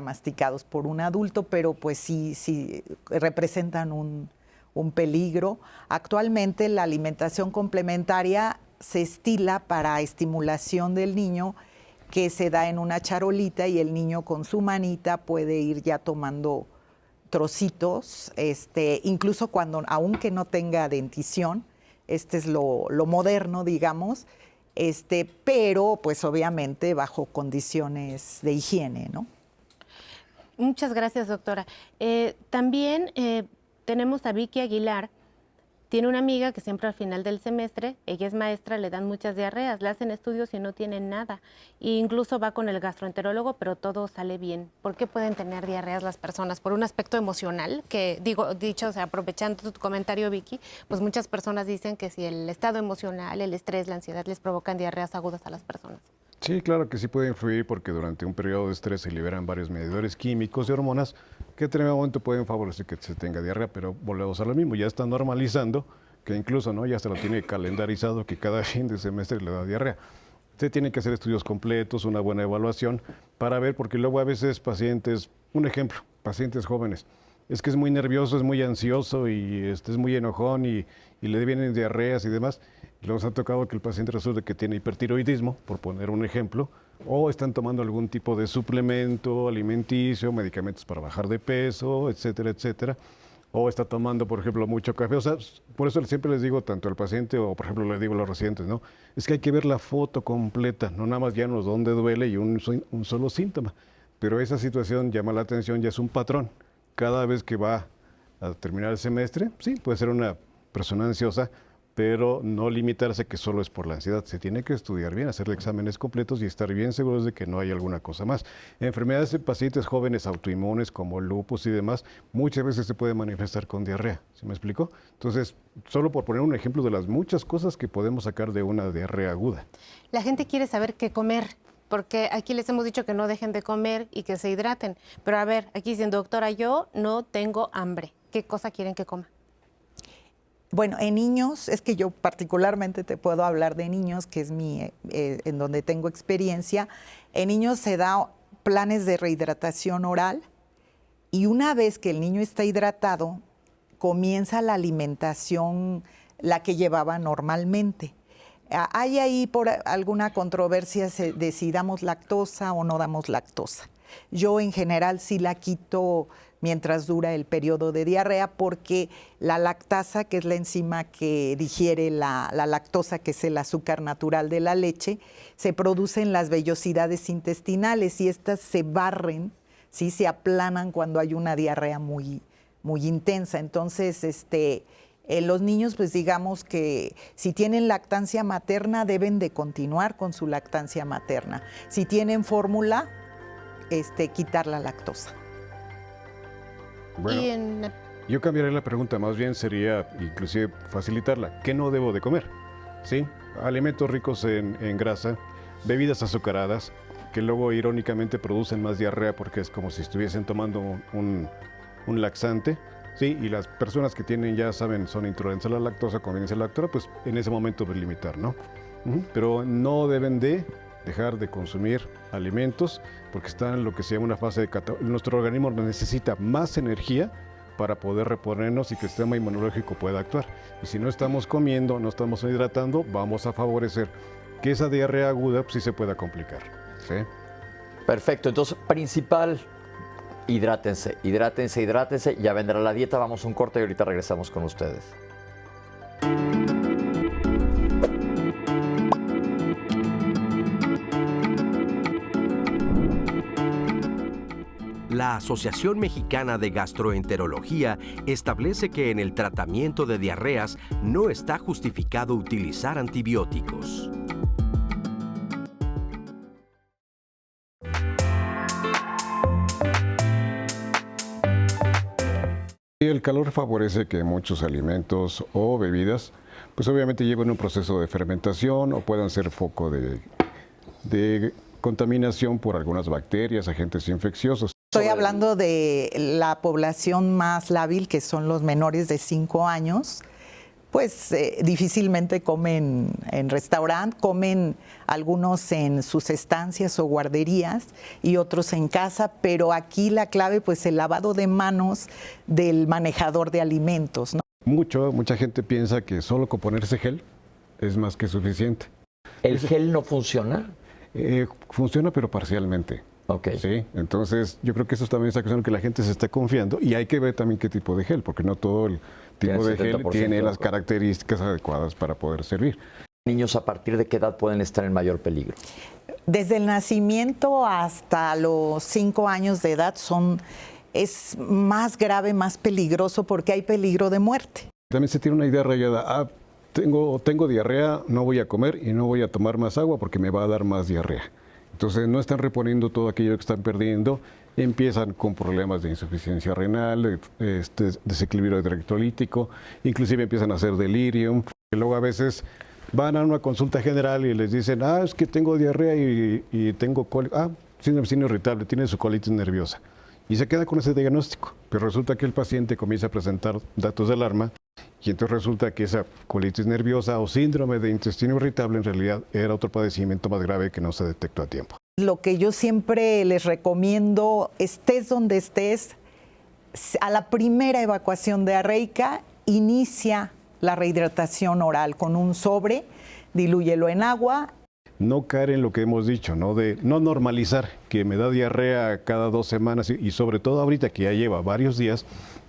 S5: masticados por un adulto, pero pues sí representan un peligro. Actualmente la alimentación complementaria se estila para estimulación del niño, que se da en una charolita y el niño con su manita puede ir ya tomando trocitos, incluso aunque no tenga dentición, es lo moderno, digamos, pero pues obviamente bajo condiciones de higiene, ¿no?
S3: Muchas gracias, doctora. También tenemos a Vicky Aguilar. Tiene una amiga que siempre al final del semestre, ella es maestra, le dan muchas diarreas, le hacen estudios y no tienen nada. E incluso va con el gastroenterólogo, pero todo sale bien. ¿Por qué pueden tener diarreas las personas? ¿Por un aspecto emocional? Que aprovechando tu comentario, Vicky, pues muchas personas dicen que si el estado emocional, el estrés, la ansiedad les provocan diarreas agudas a las personas.
S4: Sí, claro que sí puede influir porque durante un periodo de estrés se liberan varios medidores químicos y hormonas que en determinado momento pueden favorecer que se tenga diarrea, pero volvemos a lo mismo, ya está normalizando que incluso ya se lo tiene calendarizado que cada fin de semestre le da diarrea. Usted tiene que hacer estudios completos, una buena evaluación para ver, porque luego a veces pacientes, un ejemplo, pacientes jóvenes, es que es muy nervioso, es muy ansioso y es muy enojón y le vienen diarreas y demás. Luego nos ha tocado que el paciente resulta que tiene hipertiroidismo, por poner un ejemplo, o están tomando algún tipo de suplemento alimenticio, medicamentos para bajar de peso, etcétera, etcétera. O está tomando, por ejemplo, mucho café. O sea, por eso siempre les digo tanto al paciente o, por ejemplo, les digo a los residentes, ¿no? Es que hay que ver la foto completa, no nada más ya nos dónde duele y un solo síntoma. Pero esa situación llama la atención, ya es un patrón. Cada vez que va a terminar el semestre, sí, puede ser una persona ansiosa, pero no limitarse que solo es por la ansiedad. Se tiene que estudiar bien, hacerle exámenes completos y estar bien seguros de que no hay alguna cosa más. Enfermedades de pacientes jóvenes autoinmunes como lupus y demás, muchas veces se puede manifestar con diarrea. ¿Se me explicó? Entonces, solo por poner un ejemplo de las muchas cosas que podemos sacar de una diarrea aguda.
S3: La gente quiere saber qué comer, porque aquí les hemos dicho que no dejen de comer y que se hidraten. Pero a ver, aquí dicen, doctora, yo no tengo hambre. ¿Qué cosa quieren que coma?
S5: Bueno, en niños, es que yo particularmente te puedo hablar de niños, que es en donde tengo experiencia. En niños se da planes de rehidratación oral y una vez que el niño está hidratado, comienza la alimentación, la que llevaba normalmente. Hay ahí por alguna controversia de si damos lactosa o no damos lactosa. Yo en general sí la quito mientras dura el periodo de diarrea, porque la lactasa, que es la enzima que digiere la lactosa, que es el azúcar natural de la leche, se produce en las vellosidades intestinales y estas se barren, ¿sí? Se aplanan cuando hay una diarrea muy, muy intensa. Entonces, Los niños, pues digamos que si tienen lactancia materna, deben de continuar con su lactancia materna. Si tienen fórmula, quitar la lactosa.
S4: Bueno, yo cambiaré la pregunta, más bien sería inclusive facilitarla. ¿Qué no debo de comer? ¿Sí? Alimentos ricos en grasa, bebidas azucaradas, que luego irónicamente producen más diarrea porque es como si estuviesen tomando un laxante. Sí, y las personas que tienen, ya saben, son intolerantes a la lactosa, conveniencia a la lactosa, pues en ese momento pues, limitar, ¿no? Pero no deben de dejar de consumir alimentos porque están en lo que se llama una fase de nuestro organismo necesita más energía para poder reponernos y que el sistema inmunológico pueda actuar. Y si no estamos comiendo, no estamos hidratando, vamos a favorecer que esa diarrea aguda pues, sí se pueda complicar. ¿Sí?
S2: Perfecto, entonces principal, hidrátense, hidrátense, hidrátense. Ya vendrá la dieta, vamos a un corte y ahorita regresamos con ustedes.
S7: La Asociación Mexicana de Gastroenterología establece que en el tratamiento de diarreas no está justificado utilizar antibióticos.
S4: El calor favorece que muchos alimentos o bebidas, pues obviamente lleven un proceso de fermentación o puedan ser foco de contaminación por algunas bacterias, agentes infecciosos.
S5: Estoy hablando de la población más lábil, que son los menores de 5 años, pues difícilmente comen en restaurante, comen algunos en sus estancias o guarderías y otros en casa, pero aquí la clave, pues el lavado de manos del manejador de alimentos, ¿no?
S4: Mucha gente piensa que solo con ponerse gel es más que suficiente.
S2: ¿El gel no funciona?
S4: Funciona, pero parcialmente.
S2: Okay.
S4: Sí, entonces yo creo que eso también es una cuestión que la gente se está confiando y hay que ver también qué tipo de gel, porque no todo el tipo de gel tiene las características adecuadas para poder servir.
S2: ¿Niños a partir de qué edad pueden estar en mayor peligro?
S5: Desde el nacimiento hasta los 5 años de edad es más grave, más peligroso porque hay peligro de muerte.
S4: También se tiene una idea rayada, tengo diarrea, no voy a comer y no voy a tomar más agua porque me va a dar más diarrea. Entonces no están reponiendo todo aquello que están perdiendo, empiezan con problemas de insuficiencia renal, desequilibrio electrolítico, inclusive empiezan a hacer delirium. Y luego a veces van a una consulta general y les dicen, es que tengo diarrea y tengo cólico, síndrome irritable, tiene su colitis nerviosa. Y se queda con ese diagnóstico, pero resulta que el paciente comienza a presentar datos de alarma y entonces resulta que esa colitis nerviosa o síndrome de intestino irritable en realidad era otro padecimiento más grave que no se detectó a tiempo.
S5: Lo que yo siempre les recomiendo, estés donde estés, a la primera evacuación diarreica, inicia la rehidratación oral con un sobre, dilúyelo en agua.
S4: No caer en lo que hemos dicho, ¿no? De no normalizar que me da diarrea cada 2 semanas y sobre todo ahorita que ya lleva varios días,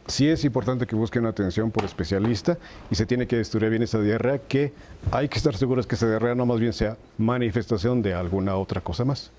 S4: sí es importante que busquen atención por especialista y se tiene que estudiar bien esa diarrea, que hay que estar seguros que esa diarrea no más bien sea manifestación de alguna otra cosa más.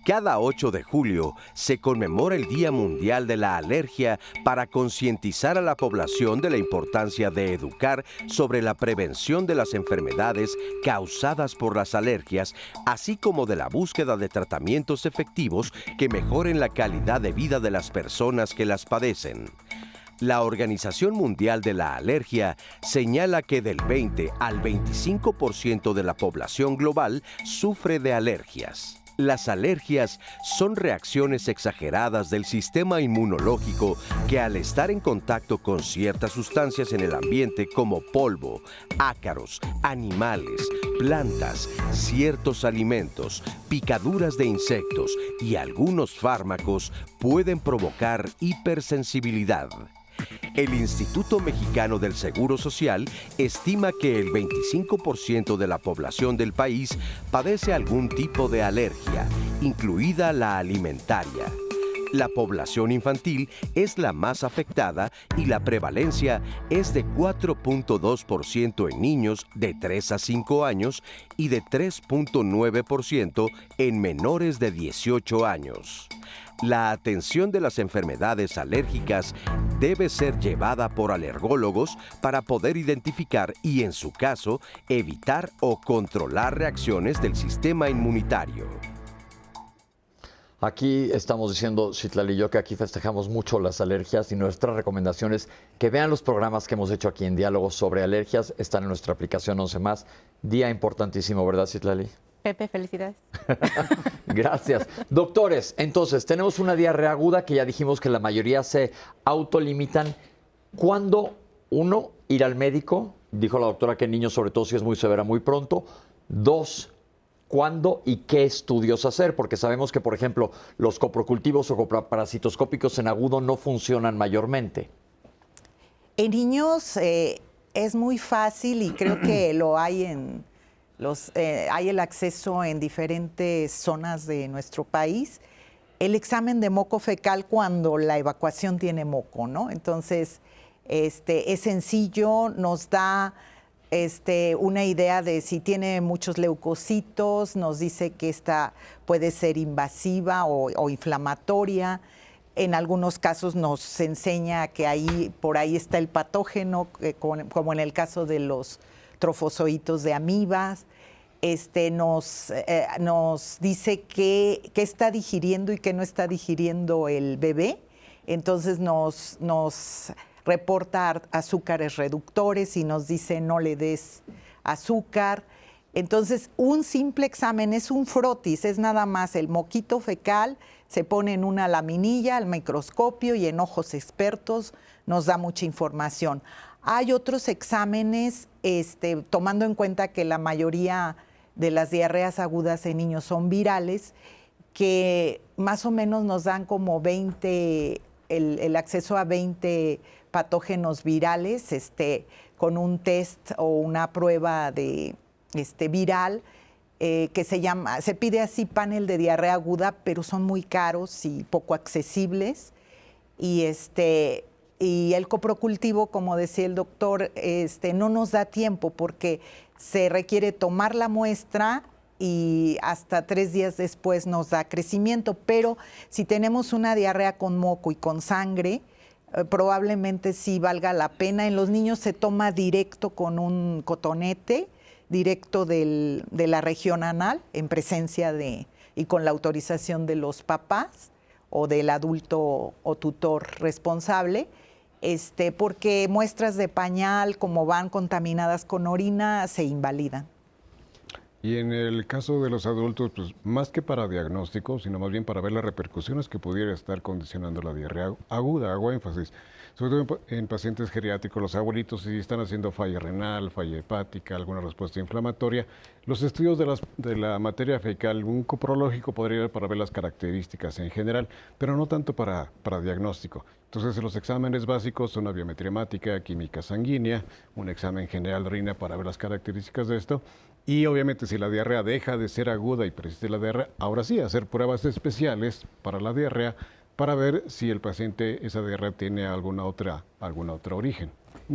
S7: Cada 8 de julio se conmemora el Día Mundial de la Alergia para concientizar a la población de la importancia de educar sobre la prevención de las enfermedades causadas por las alergias, así como de la búsqueda de tratamientos efectivos que mejoren la calidad de vida de las personas que las padecen. La Organización Mundial de la Alergia señala que del 20 al 25% de la población global sufre de alergias. Las alergias son reacciones exageradas del sistema inmunológico que al estar en contacto con ciertas sustancias en el ambiente como polvo, ácaros, animales, plantas, ciertos alimentos, picaduras de insectos y algunos fármacos pueden provocar hipersensibilidad. El Instituto Mexicano del Seguro Social estima que el 25% de la población del país padece algún tipo de alergia, incluida la alimentaria. La población infantil es la más afectada y la prevalencia es de 4.2% en niños de 3 a 5 años y de 3.9% en menores de 18 años. La atención de las enfermedades alérgicas debe ser llevada por alergólogos para poder identificar y, en su caso, evitar o controlar reacciones del sistema inmunitario.
S2: Aquí estamos diciendo, Citlali y yo, que aquí festejamos mucho las alergias y nuestras recomendaciones que vean los programas que hemos hecho aquí en Diálogos sobre alergias. Están en nuestra aplicación 11+. Día importantísimo, ¿verdad, Citlali?
S3: Pepe, felicidades.
S2: Gracias. Doctores, entonces, tenemos una diarrea aguda que ya dijimos que la mayoría se autolimitan. ¿Cuándo, uno, ir al médico? Dijo la doctora que en niños, sobre todo si es muy severa, muy pronto. 2, ¿cuándo y qué estudios hacer? Porque sabemos que, por ejemplo, los coprocultivos o coproparasitoscópicos en agudo no funcionan mayormente.
S5: En niños es muy fácil y creo que lo hay hay el acceso en diferentes zonas de nuestro país. El examen de moco fecal cuando la evacuación tiene moco, ¿no? Entonces, es sencillo, nos da una idea de si tiene muchos leucocitos, nos dice que esta puede ser invasiva o inflamatoria. En algunos casos nos enseña que por ahí está el patógeno, como en el caso de los trofozoitos de amibas. Nos dice qué está digiriendo y qué no está digiriendo el bebé. Entonces nos reporta azúcares reductores y nos dice no le des azúcar. Entonces, un simple examen es un frotis, es nada más el moquito fecal, se pone en una laminilla al microscopio y en ojos expertos nos da mucha información. Hay otros exámenes, tomando en cuenta que la mayoría de las diarreas agudas en niños son virales, que más o menos nos dan como 20, el acceso a 20 patógenos virales, con un test o una prueba de viral que se pide así panel de diarrea aguda, pero son muy caros y poco accesibles. Y el coprocultivo, como decía el doctor, no nos da tiempo porque se requiere tomar la muestra y hasta 3 días después nos da crecimiento. Pero si tenemos una diarrea con moco y con sangre, probablemente sí valga la pena. En los niños se toma directo con un cotonete, directo de la región anal, en presencia y con la autorización de los papás o del adulto o tutor responsable, porque muestras de pañal, como van contaminadas con orina, se invalidan.
S4: Y en el caso de los adultos, pues más que para diagnóstico, sino más bien para ver las repercusiones que pudiera estar condicionando la diarrea aguda, hago énfasis. Sobre todo en pacientes geriátricos, los abuelitos si están haciendo falla renal, falla hepática, alguna respuesta inflamatoria. Los estudios de la materia fecal, un coprológico podría ir para ver las características en general, pero no tanto para diagnóstico. Entonces los exámenes básicos son una biometría hemática, química sanguínea, un examen general de orina para ver las características de esto. Y obviamente si la diarrea deja de ser aguda y persiste la diarrea, ahora sí hacer pruebas especiales para la diarrea para ver si el paciente, esa diarrea tiene alguna otra origen.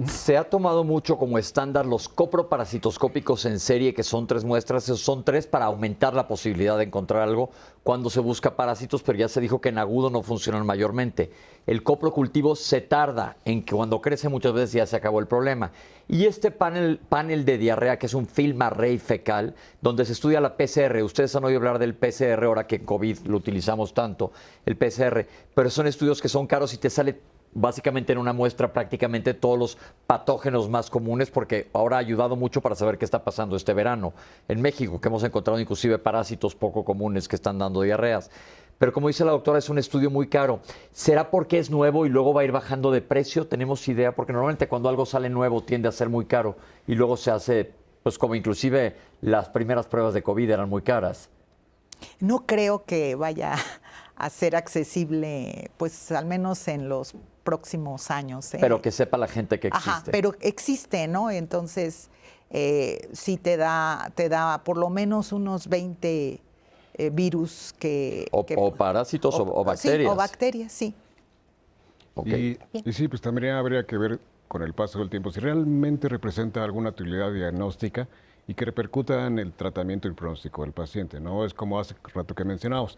S2: Se ha tomado mucho como estándar los coproparasitoscópicos en serie, que son 3 muestras, son 3 para aumentar la posibilidad de encontrar algo cuando se busca parásitos, pero ya se dijo que en agudo no funcionan mayormente. El coprocultivo se tarda en que cuando crece muchas veces ya se acabó el problema. Y este panel de diarrea, que es un film array fecal, donde se estudia la PCR. Ustedes han oído hablar del PCR ahora que en COVID lo utilizamos tanto, el PCR, pero son estudios que son caros y te sale básicamente en una muestra prácticamente todos los patógenos más comunes, porque ahora ha ayudado mucho para saber qué está pasando este verano en México, que hemos encontrado inclusive parásitos poco comunes que están dando diarreas. Pero como dice la doctora, es un estudio muy caro. ¿Será porque es nuevo y luego va a ir bajando de precio? ¿Tenemos idea? Porque normalmente cuando algo sale nuevo tiende a ser muy caro y luego se hace, pues como inclusive las primeras pruebas de COVID eran muy caras.
S5: No creo que vaya a ser accesible, pues al menos en los próximos años.
S2: Pero que sepa la gente que existe.
S5: Ajá, pero existe, ¿no? Entonces, sí te da por lo menos unos 20 virus que...
S2: O parásitos o bacterias.
S5: Sí, o bacterias, sí.
S2: Okay.
S4: Y sí, pues también habría que ver con el paso del tiempo si realmente representa alguna utilidad diagnóstica y que repercuta en el tratamiento y el pronóstico del paciente. No es como hace rato que mencionamos,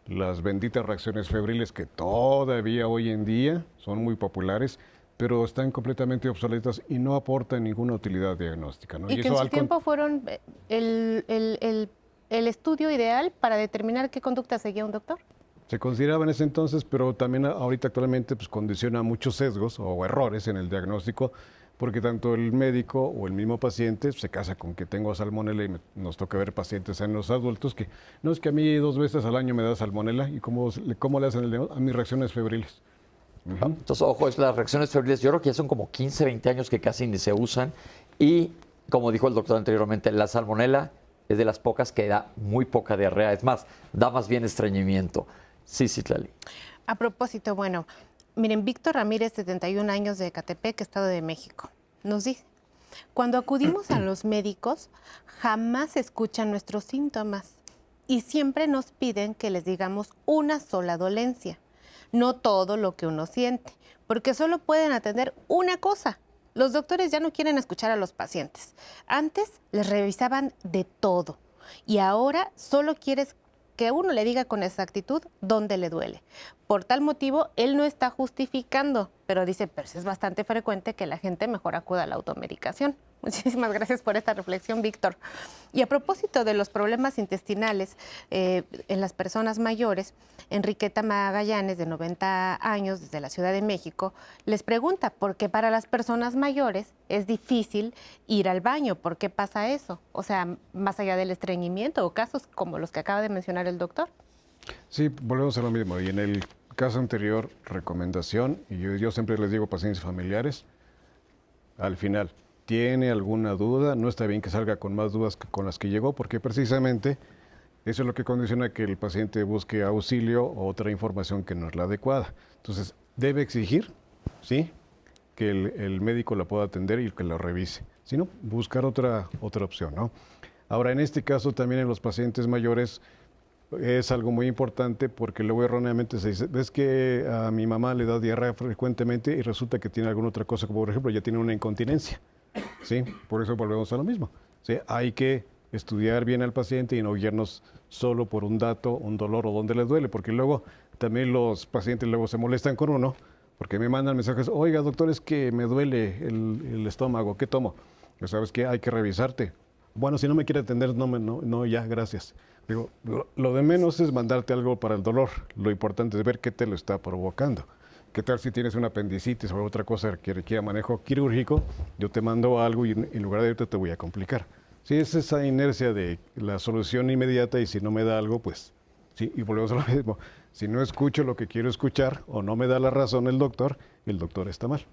S4: las benditas reacciones febriles que todavía hoy en día son muy populares, pero están completamente obsoletas y no aportan ninguna utilidad diagnóstica, ¿no?
S3: Y que en su tiempo fueron el estudio ideal para determinar qué conducta seguía un doctor.
S4: Se consideraba en ese entonces, pero también ahorita actualmente pues condiciona muchos sesgos o errores en el diagnóstico, porque tanto el médico o el mismo paciente se casa con que tengo salmonela y nos toca ver pacientes en los adultos que no es que a mí 2 veces al año me da salmonela y cómo le hacen a mis reacciones febriles.
S2: Entonces, ojo, las reacciones febriles, yo creo que ya son como 15, 20 años que casi ni se usan y, como dijo el doctor anteriormente, la salmonela es de las pocas que da muy poca diarrea, es más, da más bien estreñimiento. Sí, Citlali.
S3: A propósito, bueno, miren, Víctor Ramírez, 71 años de Ecatepec, Estado de México, nos dice, cuando acudimos a los médicos, jamás escuchan nuestros síntomas y siempre nos piden que les digamos una sola dolencia, no todo lo que uno siente, porque solo pueden atender una cosa. Los doctores ya no quieren escuchar a los pacientes. Antes les revisaban de todo y ahora solo quieres que uno le diga con exactitud dónde le duele. Por tal motivo, él no está justificando, pero dice, pero es bastante frecuente que la gente mejor acuda a la automedicación. Muchísimas gracias por esta reflexión, Víctor. Y a propósito de los problemas intestinales en las personas mayores, Enriqueta Magallanes, de 90 años, desde la Ciudad de México, les pregunta por qué para las personas mayores es difícil ir al baño. ¿Por qué pasa eso? O sea, más allá del estreñimiento o casos como los que acaba de mencionar el doctor.
S4: Sí, volvemos a lo mismo. Y en el caso anterior, recomendación, y yo siempre les digo a pacientes familiares, al final, ¿tiene alguna duda? No está bien que salga con más dudas que con las que llegó, porque precisamente eso es lo que condiciona que el paciente busque auxilio o otra información que no es la adecuada. Entonces, debe exigir, ¿sí?, que el médico la pueda atender y que la revise. Si no, buscar otra opción, ¿no? Ahora, en este caso, también en los pacientes mayores, es algo muy importante porque luego erróneamente se dice, ves que a mi mamá le da diarrea frecuentemente y resulta que tiene alguna otra cosa, como por ejemplo ya tiene una incontinencia. ¿Sí? Por eso volvemos a lo mismo. ¿Sí? Hay que estudiar bien al paciente y no guiarnos solo por un dato, un dolor o donde les duele, porque luego también los pacientes luego se molestan con uno porque me mandan mensajes, oiga doctor, es que me duele el estómago, ¿qué tomo? Pues, ¿sabes qué? Hay que revisarte. Bueno, si no me quiere atender, no, ya, gracias. Digo, lo de menos es mandarte algo para el dolor. Lo importante es ver qué te lo está provocando. ¿Qué tal si tienes una apendicitis o otra cosa que requiera manejo quirúrgico? Yo te mando algo y en lugar de irte te voy a complicar. Sí, es esa inercia de la solución inmediata y si no me da algo, pues sí, y volvemos a lo mismo. Si no escucho lo que quiero escuchar o no me da la razón el doctor está mal.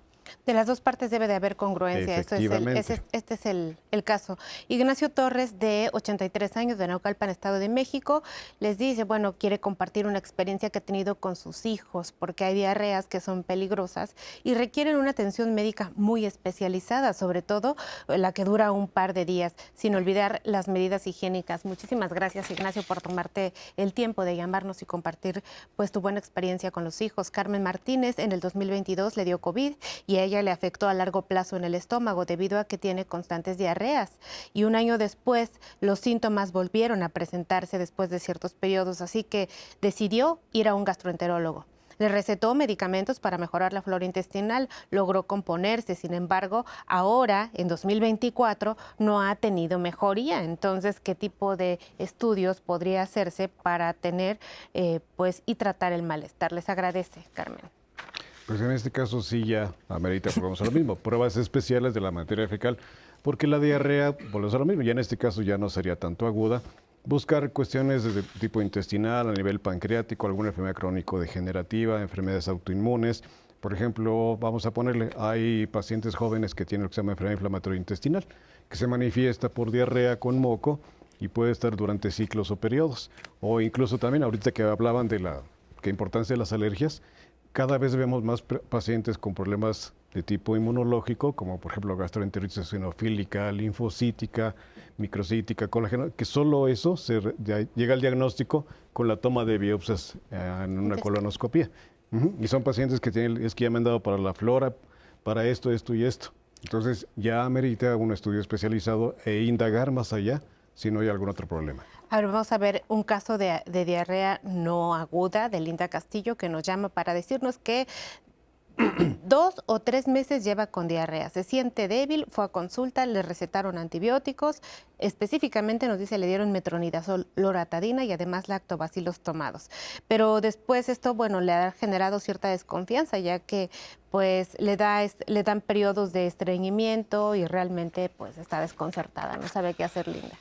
S3: De las dos partes debe de haber congruencia. Este es el caso. Ignacio Torres, de 83 años, de Naucalpan, Estado de México, les dice, bueno, quiere compartir una experiencia que ha tenido con sus hijos, porque hay diarreas que son peligrosas y requieren una atención médica muy especializada, sobre todo la que dura un par de días, sin olvidar las medidas higiénicas. Muchísimas gracias, Ignacio, por tomarte el tiempo de llamarnos y compartir pues tu buena experiencia con los hijos. Carmen Martínez, en el 2022 le dio COVID y a ella le afectó a largo plazo en el estómago debido a que tiene constantes diarreas. Y un año después los síntomas volvieron a presentarse después de ciertos periodos, así que decidió ir a un gastroenterólogo. Le recetó medicamentos para mejorar la flora intestinal, logró componerse, sin embargo, ahora, en 2024, no ha tenido mejoría. Entonces, ¿qué tipo de estudios podría hacerse para tener y tratar el malestar? Les agradece, Carmen.
S4: Pues en este caso sí ya amerita, volvemos a lo mismo, pruebas especiales de la materia fecal, porque la diarrea, volvemos a lo mismo, ya en este caso ya no sería tanto aguda, buscar cuestiones de tipo intestinal, a nivel pancreático, alguna enfermedad crónico-degenerativa, enfermedades autoinmunes. Por ejemplo, vamos a ponerle, hay pacientes jóvenes que tienen lo que se llama enfermedad inflamatoria intestinal, que se manifiesta por diarrea con moco y puede estar durante ciclos o periodos. O incluso también, ahorita que hablaban de la importancia de las alergias, cada vez vemos más pacientes con problemas de tipo inmunológico, como por ejemplo gastroenteritis eosinofílica, linfocítica, microcítica, colágeno, que solo eso llega al diagnóstico con la toma de biopsias en una colonoscopia. Y son pacientes que ya me han dado para la flora, para esto, esto y esto. Entonces ya amerita un estudio especializado e indagar más allá si no hay algún otro problema.
S3: Ahora vamos a ver un caso de diarrea no aguda de Linda Castillo, que nos llama para decirnos que 2 o 3 meses lleva con diarrea, se siente débil, fue a consulta, le recetaron antibióticos, específicamente nos dice le dieron metronidazol, loratadina y además lactobacilos tomados. Pero después esto, bueno, le ha generado cierta desconfianza, ya que pues le dan periodos de estreñimiento y realmente pues está desconcertada, no sabe qué hacer, Linda.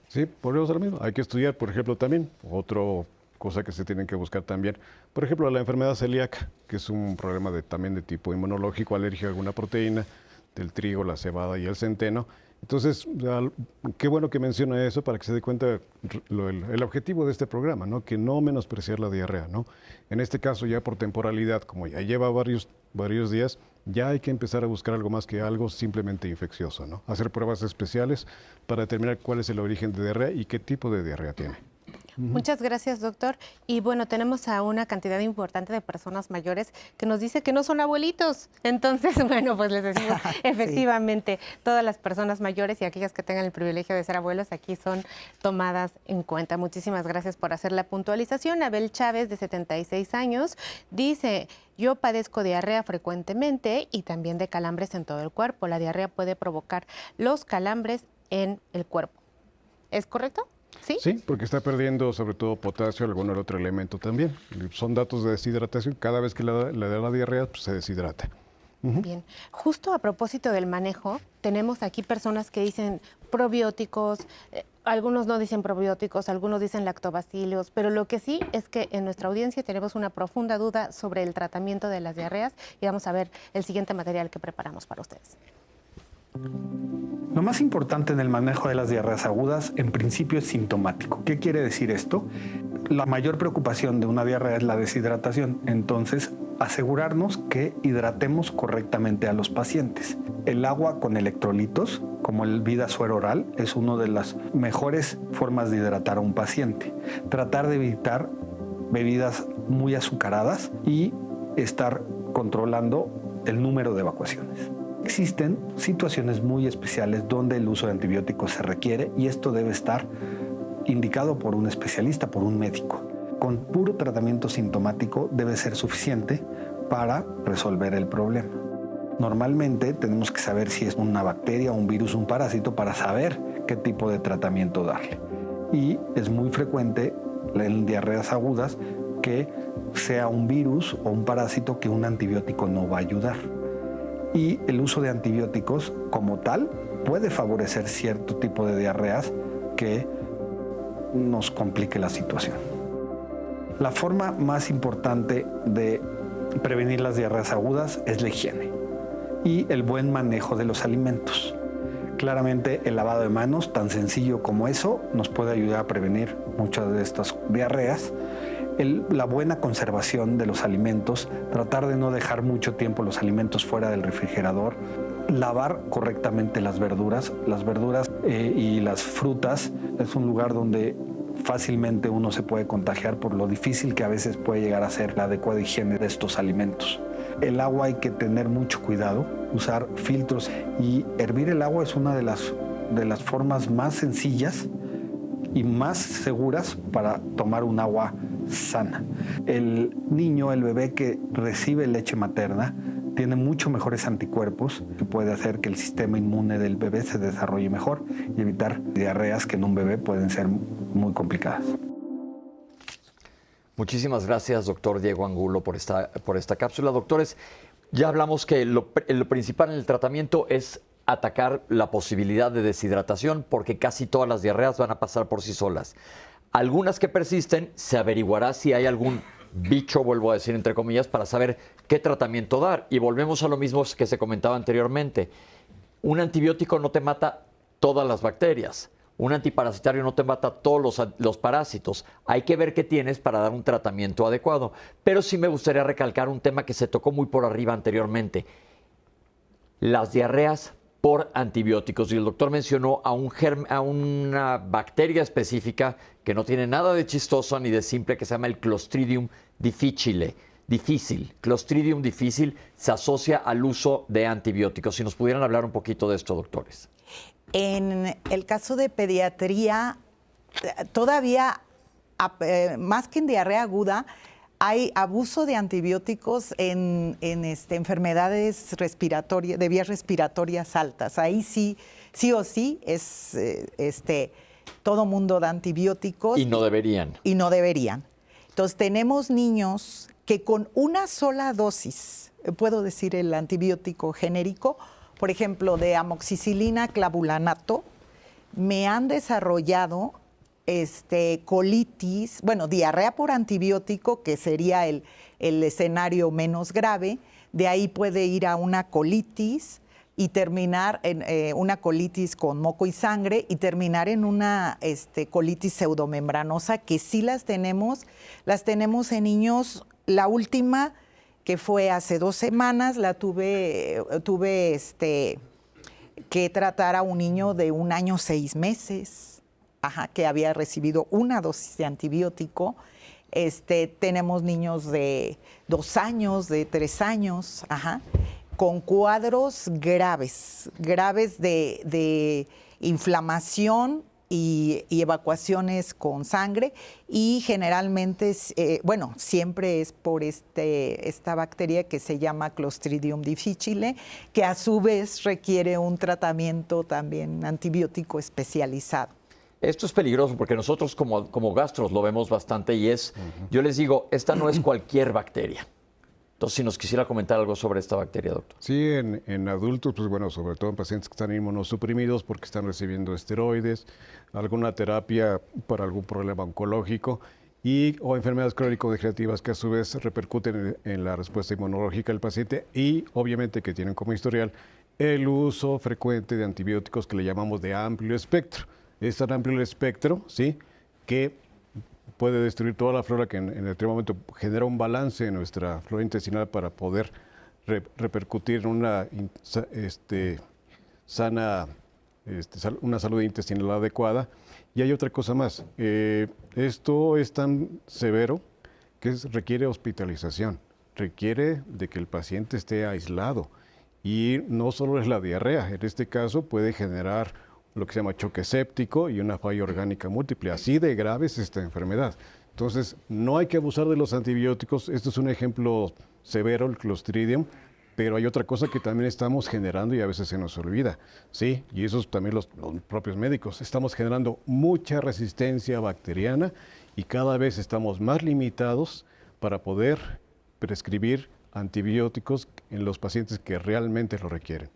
S4: Sí, volvemos a lo mismo. Hay que estudiar, por ejemplo, también otro cosa que se tienen que buscar también. Por ejemplo, la enfermedad celíaca, que es un problema también de tipo inmunológico, alergia a alguna proteína, del trigo, la cebada y el centeno. Entonces, qué bueno que menciona eso para que se dé cuenta el objetivo de este programa, ¿no? Que no menospreciar la diarrea, ¿no? En este caso, ya por temporalidad, como ya lleva varios días, ya hay que empezar a buscar algo más que algo simplemente infeccioso, ¿no? Hacer pruebas especiales para determinar cuál es el origen de diarrea y qué tipo de diarrea tiene.
S3: Muchas gracias, doctor. Y bueno, tenemos a una cantidad importante de personas mayores que nos dice que no son abuelitos. Entonces, bueno, pues les decimos, efectivamente, todas las personas mayores y aquellas que tengan el privilegio de ser abuelos aquí son tomadas en cuenta. Muchísimas gracias por hacer la puntualización. Abel Chávez, de 76 años, dice: yo padezco diarrea frecuentemente y también de calambres en todo el cuerpo. La diarrea puede provocar los calambres en el cuerpo. ¿Es correcto? ¿Sí?
S4: Sí, porque está perdiendo sobre todo potasio, algún otro elemento también. Son datos de deshidratación. Cada vez que le da la diarrea, pues se deshidrata.
S3: Bien. Justo a propósito del manejo, tenemos aquí personas que dicen probióticos, algunos no dicen probióticos, algunos dicen lactobacilos, pero lo que sí es que en nuestra audiencia tenemos una profunda duda sobre el tratamiento de las diarreas y vamos a ver el siguiente material que preparamos para ustedes.
S8: Lo más importante en el manejo de las diarreas agudas, en principio, es sintomático. ¿Qué quiere decir esto? La mayor preocupación de una diarrea es la deshidratación. Entonces, asegurarnos que hidratemos correctamente a los pacientes. El agua con electrolitos, como el Vida Suero Oral, es una de las mejores formas de hidratar a un paciente. Tratar de evitar bebidas muy azucaradas y estar controlando el número de evacuaciones. Existen situaciones muy especiales donde el uso de antibióticos se requiere y esto debe estar indicado por un especialista, por un médico. Con puro tratamiento sintomático debe ser suficiente para resolver el problema. Normalmente tenemos que saber si es una bacteria, un virus, un parásito para saber qué tipo de tratamiento darle. Y es muy frecuente en diarreas agudas que sea un virus o un parásito que un antibiótico no va a ayudar. Y el uso de antibióticos como tal puede favorecer cierto tipo de diarreas que nos complique la situación. La forma más importante de prevenir las diarreas agudas es la higiene y el buen manejo de los alimentos. Claramente el lavado de manos, tan sencillo como eso, nos puede ayudar a prevenir muchas de estas diarreas. La buena conservación de los alimentos, tratar de no dejar mucho tiempo los alimentos fuera del refrigerador, lavar correctamente las verduras y las frutas. Es un lugar donde fácilmente uno se puede contagiar por lo difícil que a veces puede llegar a ser la adecuada higiene de estos alimentos. El agua hay que tener mucho cuidado, usar filtros y hervir el agua es una de las formas más sencillas y más seguras para tomar un agua sana. El niño, el bebé que recibe leche materna, tiene mucho mejores anticuerpos que puede hacer que el sistema inmune del bebé se desarrolle mejor y evitar diarreas que en un bebé pueden ser muy complicadas.
S2: Muchísimas gracias, doctor Diego Angulo, por esta cápsula. Doctores, ya hablamos que lo principal en el tratamiento es atacar la posibilidad de deshidratación porque casi todas las diarreas van a pasar por sí solas. Algunas que persisten, se averiguará si hay algún bicho, vuelvo a decir entre comillas, para saber qué tratamiento dar. Y volvemos a lo mismo que se comentaba anteriormente. Un antibiótico no te mata todas las bacterias. Un antiparasitario no te mata todos los parásitos. Hay que ver qué tienes para dar un tratamiento adecuado. Pero sí me gustaría recalcar un tema que se tocó muy por arriba anteriormente. las diarreas por antibióticos. Y el doctor mencionó a una bacteria específica que no tiene nada de chistoso ni de simple, que se llama el Clostridium difficile. Difícil. Clostridium difficile se asocia al uso de antibióticos. Si nos pudieran hablar un poquito de esto, doctores.
S5: En el caso de pediatría, todavía, más que en diarrea aguda, hay abuso de antibióticos en enfermedades respiratorias, de vías respiratorias altas. Ahí sí o sí es todo mundo da antibióticos.
S2: Y no deberían.
S5: Y no deberían. Entonces tenemos niños que con una sola dosis, puedo decir el antibiótico genérico, por ejemplo, de amoxicilina clavulanato, me han desarrollado colitis, bueno, diarrea por antibiótico, que sería el escenario menos grave. De ahí puede ir a una colitis y terminar en una colitis con moco y sangre y terminar en una colitis pseudomembranosa, que sí las tenemos en niños. La última, que fue hace 2 semanas, la tuve que tratar a un niño de 1 año 6 meses, que había recibido una dosis de antibiótico. Tenemos niños de 2 años, de 3 años, con cuadros graves de inflamación y evacuaciones con sangre, y generalmente, siempre es por esta bacteria que se llama Clostridium difficile, que a su vez requiere un tratamiento también antibiótico especializado.
S2: Esto es peligroso porque nosotros como gastros lo vemos bastante y yo les digo, esta no es cualquier bacteria. Entonces, si nos quisiera comentar algo sobre esta bacteria, doctor.
S4: Sí, en adultos, pues bueno, sobre todo en pacientes que están inmunosuprimidos porque están recibiendo esteroides, alguna terapia para algún problema oncológico o enfermedades crónico-degenerativas que a su vez repercuten en la respuesta inmunológica del paciente y obviamente que tienen como historial el uso frecuente de antibióticos que le llamamos de amplio espectro. Es tan amplio el espectro, ¿sí?, que puede destruir toda la flora, que en determinado momento genera un balance en nuestra flora intestinal para poder repercutir en una una salud intestinal adecuada. Y hay otra cosa más. Esto es tan severo que requiere hospitalización, requiere de que el paciente esté aislado. Y no solo es la diarrea, en este caso puede generar lo que se llama choque séptico y una falla orgánica múltiple. Así de grave es esta enfermedad. Entonces, no hay que abusar de los antibióticos. Esto es un ejemplo severo, el Clostridium, pero hay otra cosa que también estamos generando y a veces se nos olvida, ¿sí? Y eso también los propios médicos. Estamos generando mucha resistencia bacteriana y cada vez estamos más limitados para poder prescribir antibióticos en los pacientes que realmente lo requieren.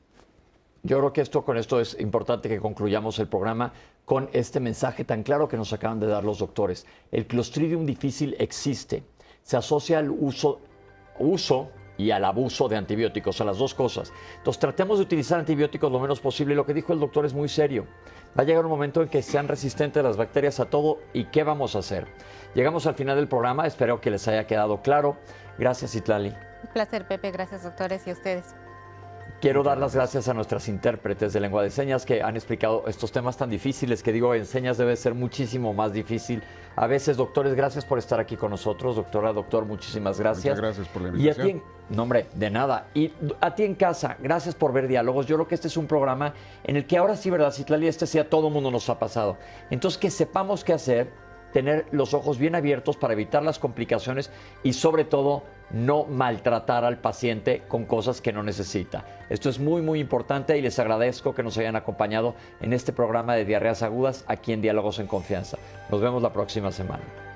S2: Yo creo que con esto es importante que concluyamos el programa con este mensaje tan claro que nos acaban de dar los doctores. El Clostridium difficile existe, se asocia al uso y al abuso de antibióticos, a las dos cosas. Entonces tratemos de utilizar antibióticos lo menos posible. Lo que dijo el doctor es muy serio. Va a llegar un momento en que sean resistentes las bacterias a todo, ¿y qué vamos a hacer? Llegamos al final del programa, espero que les haya quedado claro. Gracias, Citlali.
S3: Un placer, Pepe, gracias, doctores, y a ustedes.
S2: Quiero dar las gracias a nuestras intérpretes de lengua de señas que han explicado estos temas tan difíciles, que digo, en señas debe ser muchísimo más difícil. A veces, doctores, gracias por estar aquí con nosotros. Doctora, doctor, muchísimas gracias.
S4: Muchas gracias por la invitación.
S2: Y a ti, no hombre, de nada. Y a ti en casa, gracias por ver Diálogos. Yo creo que este es un programa en el que ahora sí, ¿verdad, Citlali? Sí a todo mundo nos ha pasado. Entonces, que sepamos qué hacer, tener los ojos bien abiertos para evitar las complicaciones y, sobre todo, no maltratar al paciente con cosas que no necesita. Esto es muy, muy importante y les agradezco que nos hayan acompañado en este programa de diarreas agudas aquí en Diálogos en Confianza. Nos vemos la próxima semana.